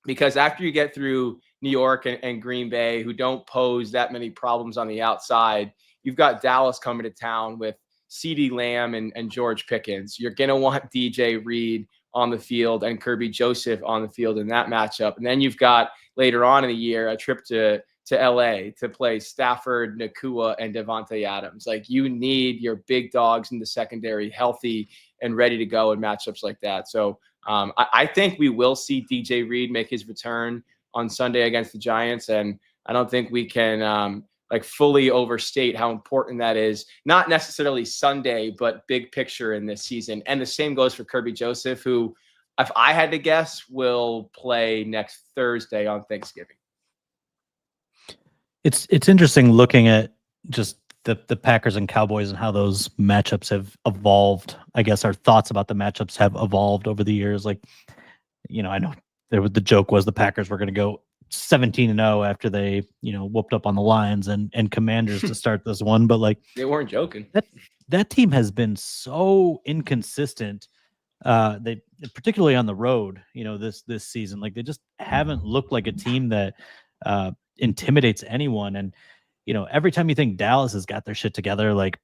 Because after you get through New York and Green Bay, who don't pose that many problems on the outside, you've got Dallas coming to town with CeeDee Lamb and George Pickens. You're going to want DJ Reed on the field and Kirby Joseph on the field in that matchup. And then you've got later on in the year a trip to LA to play Stafford, Nakua, and Devontae Adams. Like, you need your big dogs in the secondary healthy and ready to go in matchups like that. So I think we will see DJ Reed make his return on Sunday against the Giants. And I don't think we can fully overstate how important that is. Not necessarily Sunday, but big picture in this season. And the same goes for Kirby Joseph, who, if I had to guess, will play next Thursday on Thanksgiving. It's interesting looking at just the Packers and Cowboys and how those matchups have evolved. I guess our thoughts about the matchups have evolved over the years. Like, I know the joke was the Packers were going to go 17-0 after they, whooped up on the Lions and Commanders to start this one. But like, they weren't joking. That team has been so inconsistent. They particularly on the road, this season, like they just haven't looked like a team that intimidates anyone. And every time you think Dallas has got their shit together, like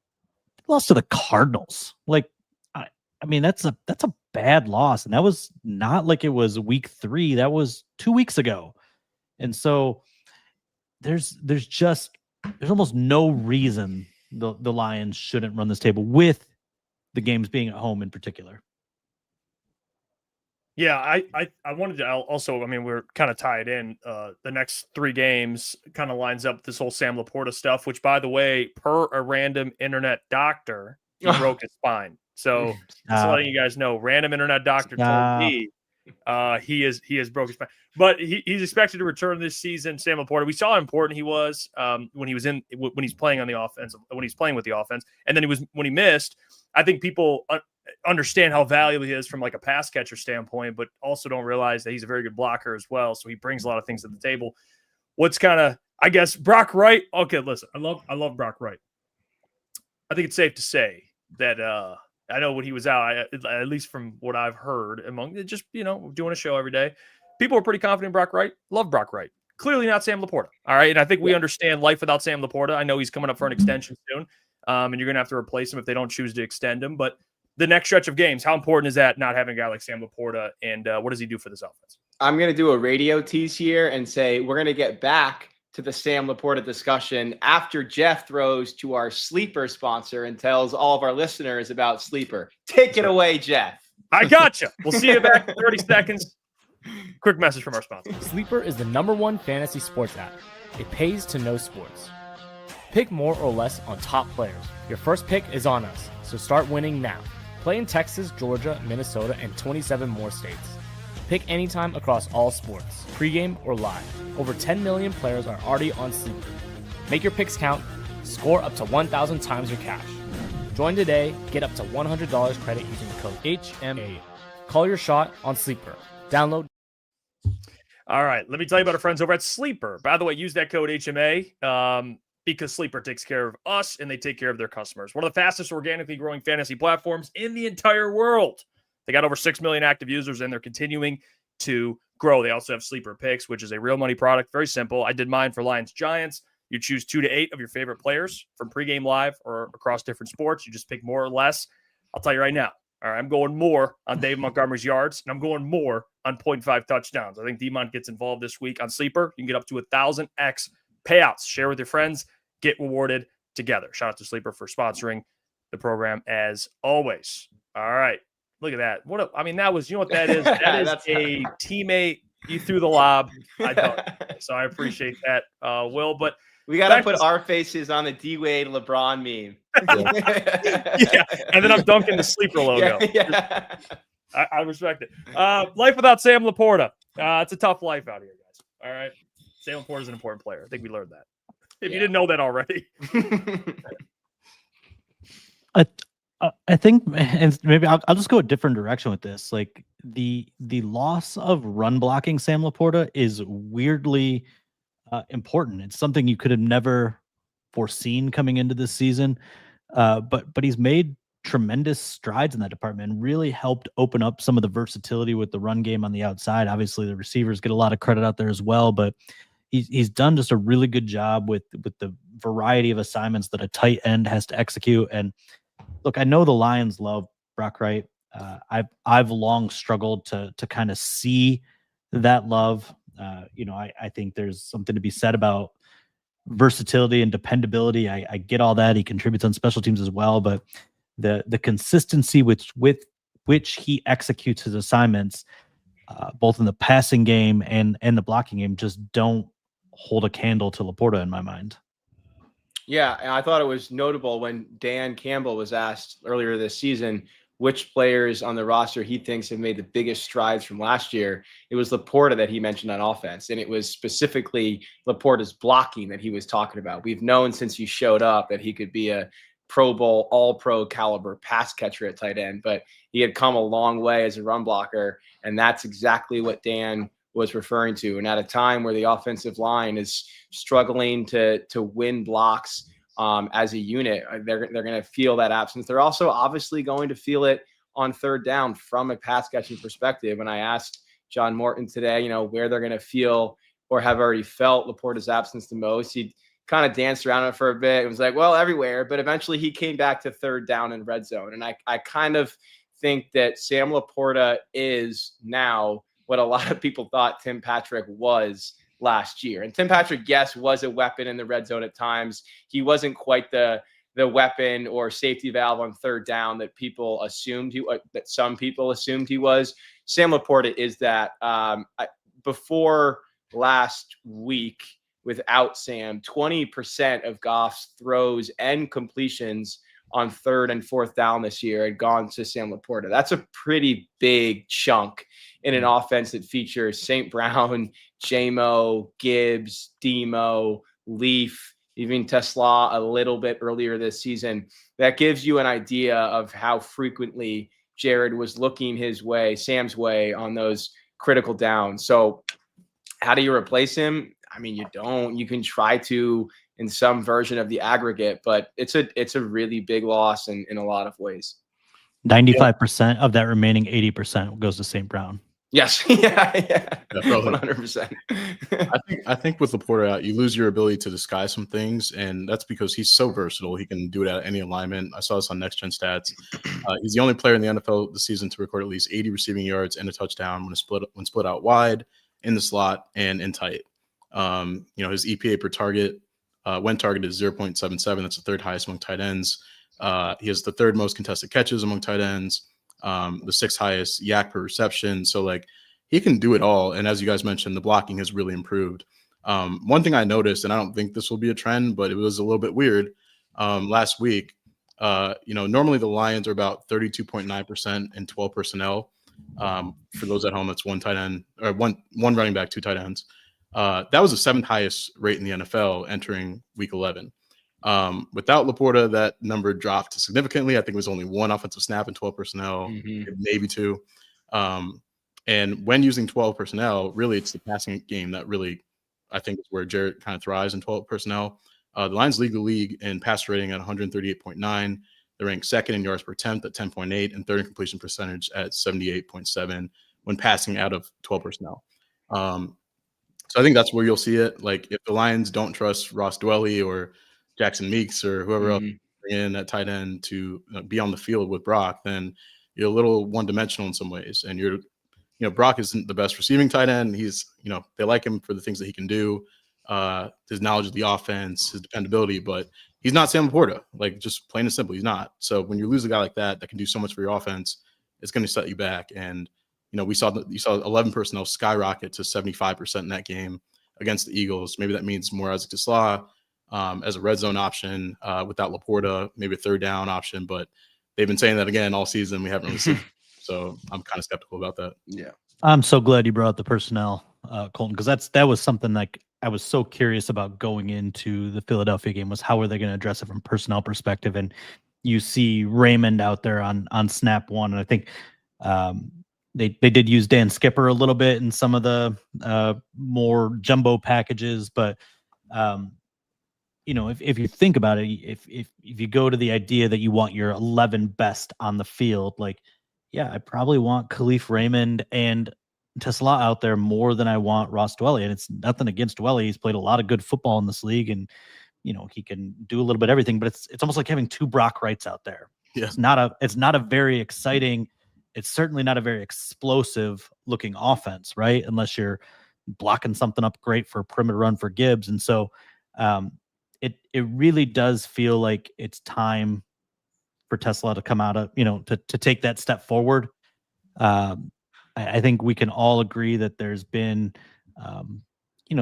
they lost to the Cardinals. Like, I mean, that's a bad loss, and that was not like it was week 3. That was 2 weeks ago. And so there's almost no reason the Lions shouldn't run this table, with the games being at home in particular. Yeah, I wanted to also, I mean, we're kind of tied in. The next 3 games kind of lines up this whole Sam LaPorta stuff, which, by the way, per a random internet doctor, he broke his spine. So just letting you guys know, random internet doctor told me he has broken his spine. But he's expected to return this season. Sam LaPorta, we saw how important he was when he's playing on the offense, when he's playing with the offense, and then when he missed. I think people understand how valuable he is from like a pass catcher standpoint, but also don't realize that he's a very good blocker as well. So he brings a lot of things to the table. What's kind of, I guess, Brock Wright. Okay, listen, I love Brock Wright. I think it's safe to say that I know when he was out, at least from what I've heard among just, doing a show every day, people are pretty confident in Brock Wright. Love Brock Wright. Clearly not Sam LaPorta. All right. And I think we understand life without Sam LaPorta. I know he's coming up for an extension soon. And you're going to have to replace him if they don't choose to extend him. But the next stretch of games, how important is that, not having a guy like Sam LaPorta? And what does he do for this offense? I'm going to do a radio tease here and say we're going to get back to the Sam LaPorta discussion after Jeff throws to our Sleeper sponsor and tells all of our listeners about Sleeper. Take it away, Jeff. I gotcha. We'll see you back in 30 seconds. Quick message from our sponsor. Sleeper is the #1 fantasy sports app. It pays to know sports. Pick more or less on top players. Your first pick is on us, so start winning now. Play in Texas, Georgia, Minnesota, and 27 more states. Pick anytime across all sports, pregame or live. Over 10 million players are already on Sleeper. Make your picks count. Score up to 1,000 times your cash. Join today. Get up to $100 credit using the code HMA. Call your shot on Sleeper. Download. All right. Let me tell you about our friends over at Sleeper. By the way, use that code HMA because Sleeper takes care of us and they take care of their customers. One of the fastest organically growing fantasy platforms in the entire world. They got over 6 million active users, and they're continuing to grow. They also have Sleeper Picks, which is a real money product. Very simple. I did mine for Lions Giants. You choose 2 to 8 of your favorite players from pregame live or across different sports. You just pick more or less. I'll tell you right now. All right, I'm going more on Dave Montgomery's yards, and I'm going more on 0.5 touchdowns. I think D-Mont gets involved this week on Sleeper. You can get up to 1,000x payouts. Share with your friends. Get rewarded together. Shout out to Sleeper for sponsoring the program as always. All right. Look at that. That was, you know what that is? That is a teammate. You threw the lob. I don't. So I appreciate that, Will. But we got to put our faces on the D-Wade LeBron meme. Yeah. And then I'm dunking the Sleeper logo. Yeah. I respect it. Life without Sam LaPorta. It's a tough life out here, guys. All right. Sam LaPorta is an important player. I think we learned that. If you didn't know that already. I think, and maybe I'll just go a different direction with this. Like the loss of run blocking Sam LaPorta is weirdly important. It's something you could have never foreseen coming into this season. But he's made tremendous strides in that department and really helped open up some of the versatility with the run game on the outside. Obviously, the receivers get a lot of credit out there as well, but he's done just a really good job with the variety of assignments that a tight end has to execute. And look, I know the Lions love Brock Wright. I've long struggled to kind of see that love. I think there's something to be said about versatility and dependability. I get all that. He contributes on special teams as well, but the consistency with which he executes his assignments, both in the passing game and the blocking game, just don't hold a candle to LaPorta in my mind. Yeah, and I thought it was notable when Dan Campbell was asked earlier this season which players on the roster he thinks have made the biggest strides from last year. It was LaPorta that he mentioned on offense, and it was specifically LaPorta's blocking that he was talking about. We've known since he showed up that he could be a Pro Bowl, all-pro caliber pass catcher at tight end, but he had come a long way as a run blocker, and that's exactly what Dan was referring to. And at a time where the offensive line is struggling to win blocks as a unit, they're going to feel that absence. They're also obviously going to feel it on third down from a pass catching perspective. When I asked John Morton today, where they're going to feel or have already felt LaPorta's absence the most, he kind of danced around it for a bit. It was like, well, everywhere. But eventually he came back to third down and red zone. And I kind of think that Sam LaPorta is now what a lot of people thought Tim Patrick was last year. And Tim Patrick, yes, was a weapon in the red zone at times. He wasn't quite the weapon or safety valve on third down that people assumed that some people assumed he was. Sam LaPorta is that. Before last week, without Sam, 20% of Goff's throws and completions on third and fourth down this year had gone to Sam LaPorta. That's a pretty big chunk in an offense that features St. Brown, J-Mo, Gibbs, Demo, Leaf, even Tesla a little bit earlier this season. That gives you an idea of how frequently Jared was looking his way, Sam's way, on those critical downs. So how do you replace him? I mean, you don't. You can try to in some version of the aggregate, but it's a really big loss in a lot of ways. 95% of that remaining 80% goes to St. Brown. Yes. Yeah, 100%. I think with LaPorta out, you lose your ability to disguise some things, and that's because he's so versatile. He can do it at any alignment. I saw this on Next Gen Stats. He's the only player in the NFL this season to record at least 80 receiving yards and a touchdown when split out wide, in the slot, and in tight. His EPA per target, when targeted, is 0.77. That's the third highest among tight ends. He has the third most contested catches among tight ends, the sixth highest yak per reception. So he can do it all. And as you guys mentioned, the blocking has really improved. One thing I noticed, and I don't think this will be a trend, but it was a little bit weird last week. Normally the Lions are about 32.9% in 12 personnel. For those at home, that's one tight end or one running back, two tight ends. That was the seventh highest rate in the NFL entering week 11. Without LaPorta, that number dropped significantly. I think it was only one offensive snap in 12 personnel, maybe two. And when using 12 personnel, really it's the passing game that really, I think, is where Jarrett kind of thrives in 12 personnel. The Lions lead the league in pass rating at 138.9. They rank second in yards per attempt at 10.8 and third in completion percentage at 78.7 when passing out of 12 personnel. So I think that's where you'll see it. If the Lions don't trust Ross Dwelly or Jackson Meeks or whoever else bring in at tight end to be on the field with Brock, then you're a little one-dimensional in some ways. And Brock isn't the best receiving tight end. He's, they like him for the things that he can do, his knowledge of the offense, his dependability, but he's not Sam LaPorta. Just plain and simple, he's not. So when you lose a guy like that can do so much for your offense, it's going to set you back. And you saw 11 personnel skyrocket to 75% in that game against the Eagles. Maybe that means more Isaac Tesla as a red zone option without LaPorta, maybe a third down option. But they've been saying that again all season. We haven't really seen it. So I'm kind of skeptical about that. Yeah. I'm so glad you brought up the personnel, Colton, because that was something I was so curious about going into the Philadelphia game, was how are they going to address it from personnel perspective. And you see Raymond out there on snap one. And I think they did use Dan Skipper a little bit in some of the more jumbo packages, but if you think about it, if you go to the idea that you want your 11 best on the field, like, yeah, I probably want Khalif Raymond and Tesla out there more than I want Ross Dwelly. And it's nothing against Dwelly. He's played a lot of good football in this league, and he can do a little bit of everything, but it's almost like having two Brock Wrights out there. Yeah. It's not a very exciting, it's certainly not a very explosive looking offense, right? Unless you're blocking something up great for a perimeter run for Gibbs. And so it really does feel like it's time for Tesla to come out of, to take that step forward. I think we can all agree that there's been,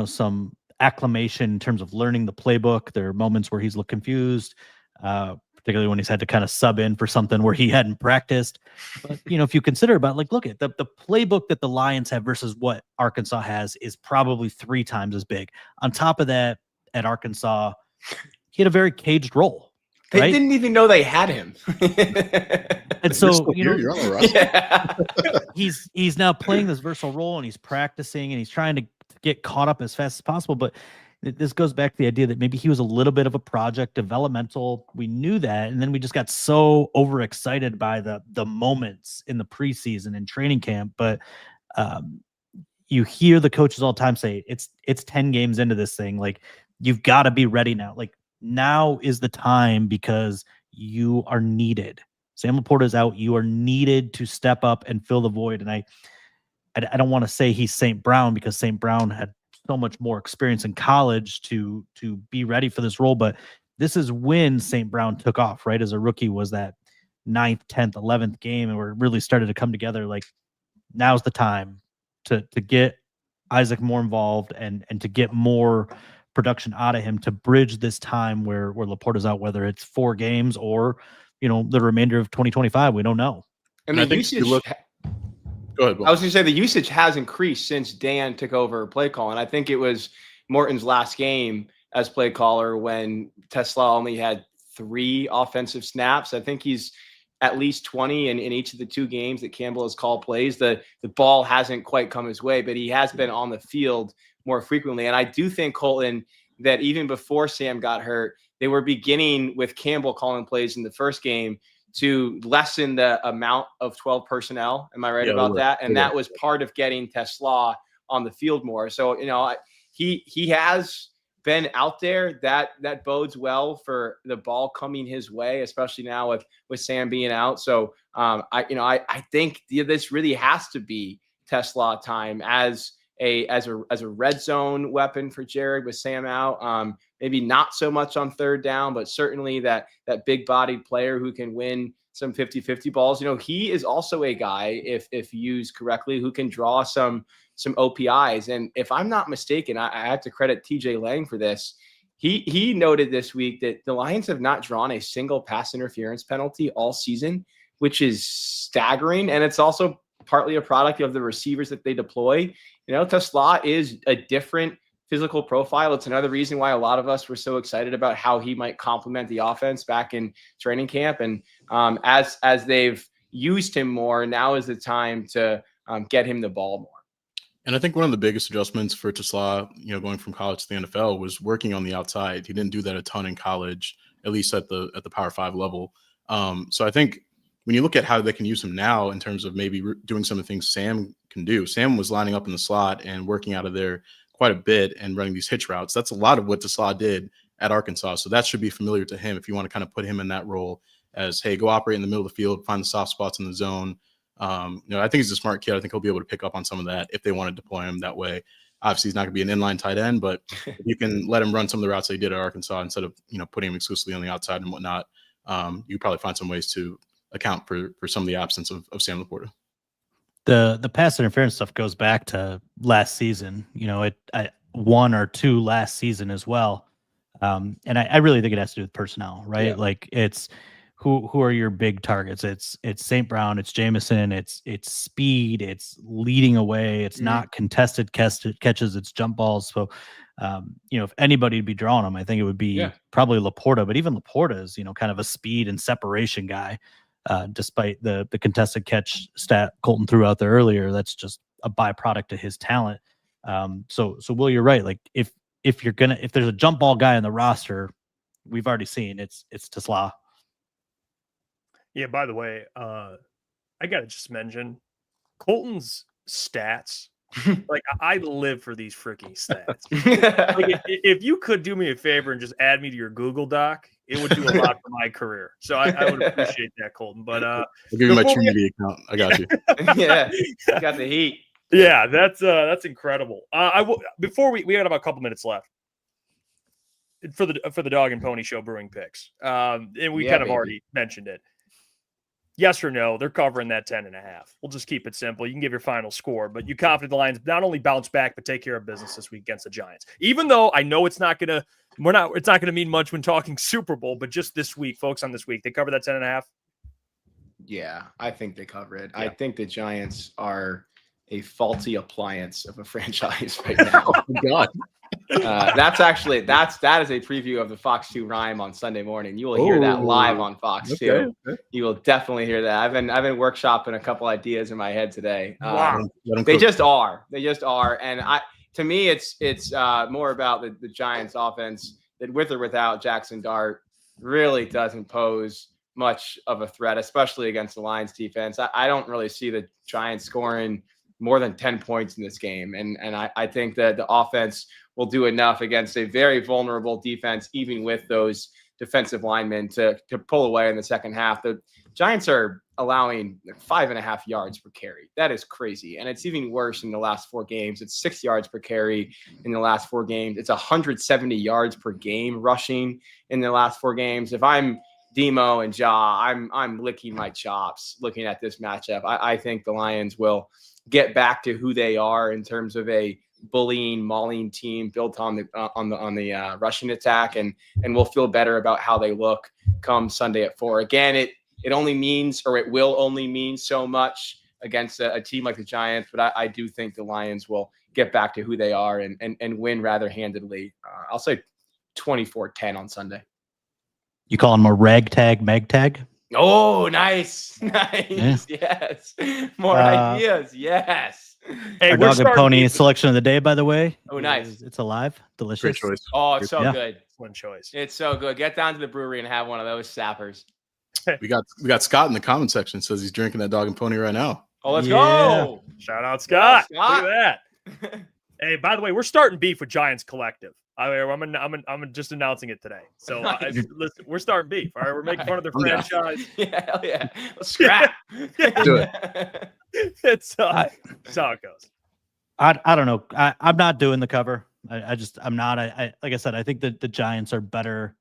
some acclimation in terms of learning the playbook. There are moments where he's looked confused, particularly when he's had to kind of sub in for something where he hadn't practiced. But, if you consider about, like, look at the playbook that the Lions have versus what Arkansas has is probably 3 times as big. On top of that, at Arkansas, he had a very caged role. They right? didn't even know they had him. And so, you're on the roster. Yeah. he's now playing this versatile role, and he's practicing, and he's trying to get caught up as fast as possible. But this goes back to the idea that maybe he was a little bit of a project, developmental. We knew that, and then we just got so overexcited by the moments in the preseason and training camp. But you hear the coaches all the time say it's 10 games into this thing. Like, you've got to be ready now. Like, now is the time, because you are needed. Sam LaPorta is out. You are needed to step up and fill the void. And I don't want to say he's St. Brown, because St. Brown had so much more experience in college to be ready for this role. But this is when St. Brown took off, right? As a rookie, was that 9th, 10th, 11th game, and where it really started to come together. Like, now's the time to get Isaac more involved and to get more production out of him, to bridge this time where LaPorta's out, whether it's 4 games or the remainder of 2025. We don't know. And I the think usage. you look- Go ahead, Will. I was going to say the usage has increased since Dan took over play calling. I think it was Morton's last game as play caller when Tesla only had 3 offensive snaps. I think he's at least 20 in each of the 2 games that Campbell has called plays. The ball hasn't quite come his way, but he has been on the field more frequently. And I do think, Colton, that even before Sam got hurt, they were beginning with Campbell calling plays in the first game to lessen the amount of 12 personnel. Am I right about that? And that was part of getting Tesla on the field more. So, he has been out there. That bodes well for the ball coming his way, especially now with Sam being out. So, I think this really has to be Tesla time as a red zone weapon for Jared with Sam out. Maybe not so much on 3rd down, but certainly that big bodied player who can win some 50-50 balls. He is also a guy, if used correctly, who can draw some OPIs. And if I'm not mistaken, I have to credit TJ Lang for this. He noted this week that the Lions have not drawn a single pass interference penalty all season, which is staggering. And it's also partly a product of the receivers that they deploy. Tesla is a different physical profile. It's another reason why a lot of us were so excited about how he might complement the offense back in training camp. And as they've used him more, now is the time to get him the ball more. And I think one of the biggest adjustments for Tesla, going from college to the NFL, was working on the outside. He didn't do that a ton in college, at least at the Power 5 level. So I think when you look at how they can use him now in terms of maybe doing some of the things Sam can do, Sam was lining up in the slot and working out of there quite a bit and running these hitch routes. That's a lot of what Tesla did at Arkansas. So that should be familiar to him if you want to kind of put him in that role as, hey, go operate in the middle of the field, find the soft spots in the zone. I think he's a smart kid. I think he'll be able to pick up on some of that if they want to deploy him that way. Obviously, he's not going to be an inline tight end, but if you can let him run some of the routes that he did at Arkansas instead of putting him exclusively on the outside and whatnot, you probably find some ways to account for some of the absence of Sam LaPorta. The pass interference stuff goes back to last season. It 1 or 2 last season as well. And I really think it has to do with personnel, right? Yeah. Like, it's who are your big targets? It's St. Brown, it's Jameson, it's speed, it's leading away, it's not contested catches, it's jump balls. So if anybody would be drawing them, I think it would be probably LaPorta. But even LaPorta is kind of a speed and separation guy. Despite the contested catch stat Colton threw out there earlier, that's just a byproduct of his talent. So Will, you're right. Like, if there's a jump ball guy on the roster, we've already seen it's Tesla. Yeah, by the way, I gotta just mention Colton's stats. Like I live for these freaking stats. Like if you could do me a favor and just add me to your Google Doc, it would do a lot for my career. So I would appreciate that, Colton. But I'll give you my True Media account. I got you. Yeah, you got the heat. Yeah, that's incredible. Before we got about a couple minutes left for the Dog and Pony Show brewing picks. And we kind of already mentioned it. Yes or no, they're covering that 10.5. We'll just keep it simple. You can give your final score, but you confident the Lions not only bounce back, but take care of business this week against the Giants. Even though I know it's not gonna mean much when talking Super Bowl, but just this week, focus on this week. They cover that 10.5. Yeah, I think they cover it. Yeah. I think the Giants are a faulty appliance of a franchise right now. Oh, God. That is a preview of the Fox 2 Rhyme on Sunday morning. You will hear that live on Fox 2. Okay. You will definitely hear that. I've been workshopping a couple ideas in my head today. Wow. They just are. And to me, it's more about the Giants offense that with or without Jackson Dart really doesn't pose much of a threat, especially against the Lions defense. I don't really see the Giants scoring more than 10 points in this game. And I think that the offense will do enough against a very vulnerable defense, even with those defensive linemen to pull away in the second half. The Giants are allowing 5.5 yards per carry. That is crazy. And it's even worse in the last 4 games. It's 6 yards per carry in the last 4 games. It's 170 yards per game rushing in the last 4 games. If I'm Demo and Ja, I'm licking my chops looking at this matchup. I think the Lions will get back to who they are in terms of a bullying, mauling team built on the rushing attack, and we'll feel better about how they look come Sunday at 4. Again, it only means, or it will only mean so much against a team like the Giants, but I do think the Lions will get back to who they are and win rather handedly. I'll say 24-10 on Sunday. You calling them a ragtag, magtag? Oh, nice. Yeah. Yes. More ideas. Yes. Hey, our Dog and Pony selection of the day, by the way. Oh, nice. It's alive. Delicious. Great choice. Oh, it's so good. One choice. It's so good. Get down to the brewery and have one of those sappers. We got Scott in the comment section. Says he's drinking that Dog and Pony right now. Oh, let's go. Shout out, Scott. Look at that. Hey, by the way, we're starting beef with Giants Collective. I'm just announcing it today. So listen, we're starting beef. All right, we're making fun of their franchise. Yeah, hell yeah. Let's scrap. Do it. It's that's how it goes. I don't know. I'm not doing the cover. I'm not. I like I said, I think that the Giants are better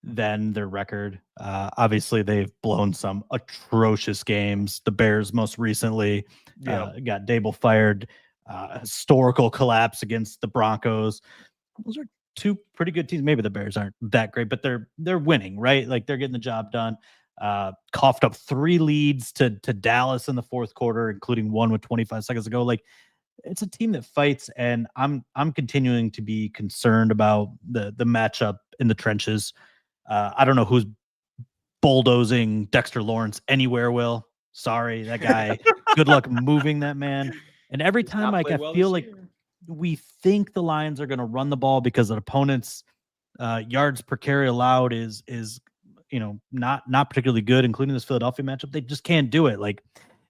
than their record. Obviously, they've blown some atrocious games. The Bears most recently got Dable fired. Historical collapse against the Broncos. Those are 2 pretty good teams. Maybe the Bears aren't that great, but they're winning, right? Like they're getting the job done. Coughed up 3 leads to Dallas in the 4th quarter, including one with 25 seconds to go. Like it's a team that fights, and I'm continuing to be concerned about the matchup in the trenches. I don't know who's bulldozing Dexter Lawrence anywhere. Will, sorry, that guy. Good luck moving that man. And every time, like I feel like we think the Lions are going to run the ball because an opponent's yards per carry allowed is not particularly good, including this Philadelphia matchup. They just can't do it like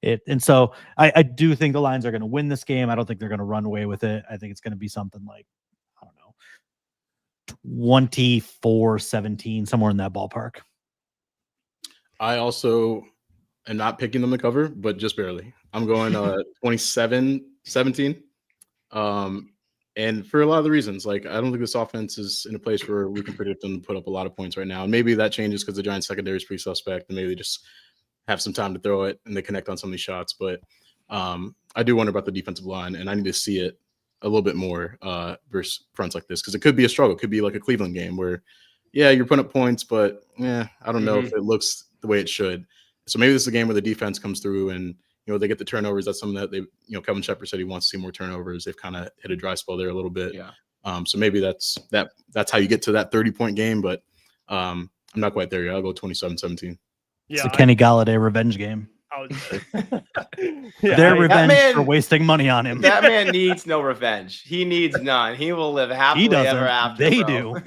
it. And so I do think the Lions are going to win this game. I don't think they're going to run away with it. I think it's going to be something like, I don't know, 24-17, somewhere in that ballpark. I also am not picking them to cover, but just barely. I'm going 27-17. And for a lot of the reasons, like I don't think this offense is in a place where we can predict them to put up a lot of points right now. And maybe that changes because the Giants secondary is pretty suspect, and maybe they just have some time to throw it and they connect on some of these shots. But I do wonder about the defensive line, and I need to see it a little bit more versus fronts like this, because it could be a struggle. It could be like a Cleveland game where, yeah, you're putting up points, but I don't know if it looks the way it should. So maybe this is a game where the defense comes through and they get the turnovers. That's something that they, Kevin Shepard said he wants to see more turnovers. They've kind of hit a dry spell there a little bit. Yeah. So maybe that's how you get to that 30-point game, but I'm not quite there yet. I'll go 27-17. Yeah, it's a Kenny Galladay revenge game. Yeah, Their revenge for wasting money on him. That man needs no revenge. He needs none. He will live happily ever after. They bro. do.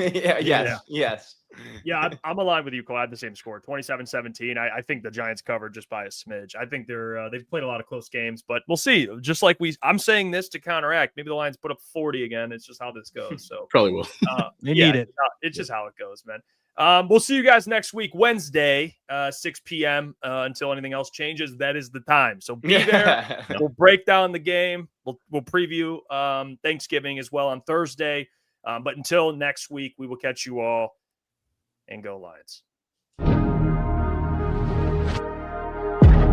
Yes. Yeah, I'm aligned with you, Cole. I had the same score, 27-17. I think the Giants covered just by a smidge. I think they've played a lot of close games, but we'll see. Just like I'm saying this to counteract. Maybe the Lions put up 40 again. It's just how this goes. So Probably will. They need it. It's just how it goes, man. We'll see you guys next week, Wednesday, 6 p.m. Until anything else changes. That is the time. So be there. We'll break down the game. We'll preview Thanksgiving as well on Thursday. But until next week, we will catch you all, and go Lions.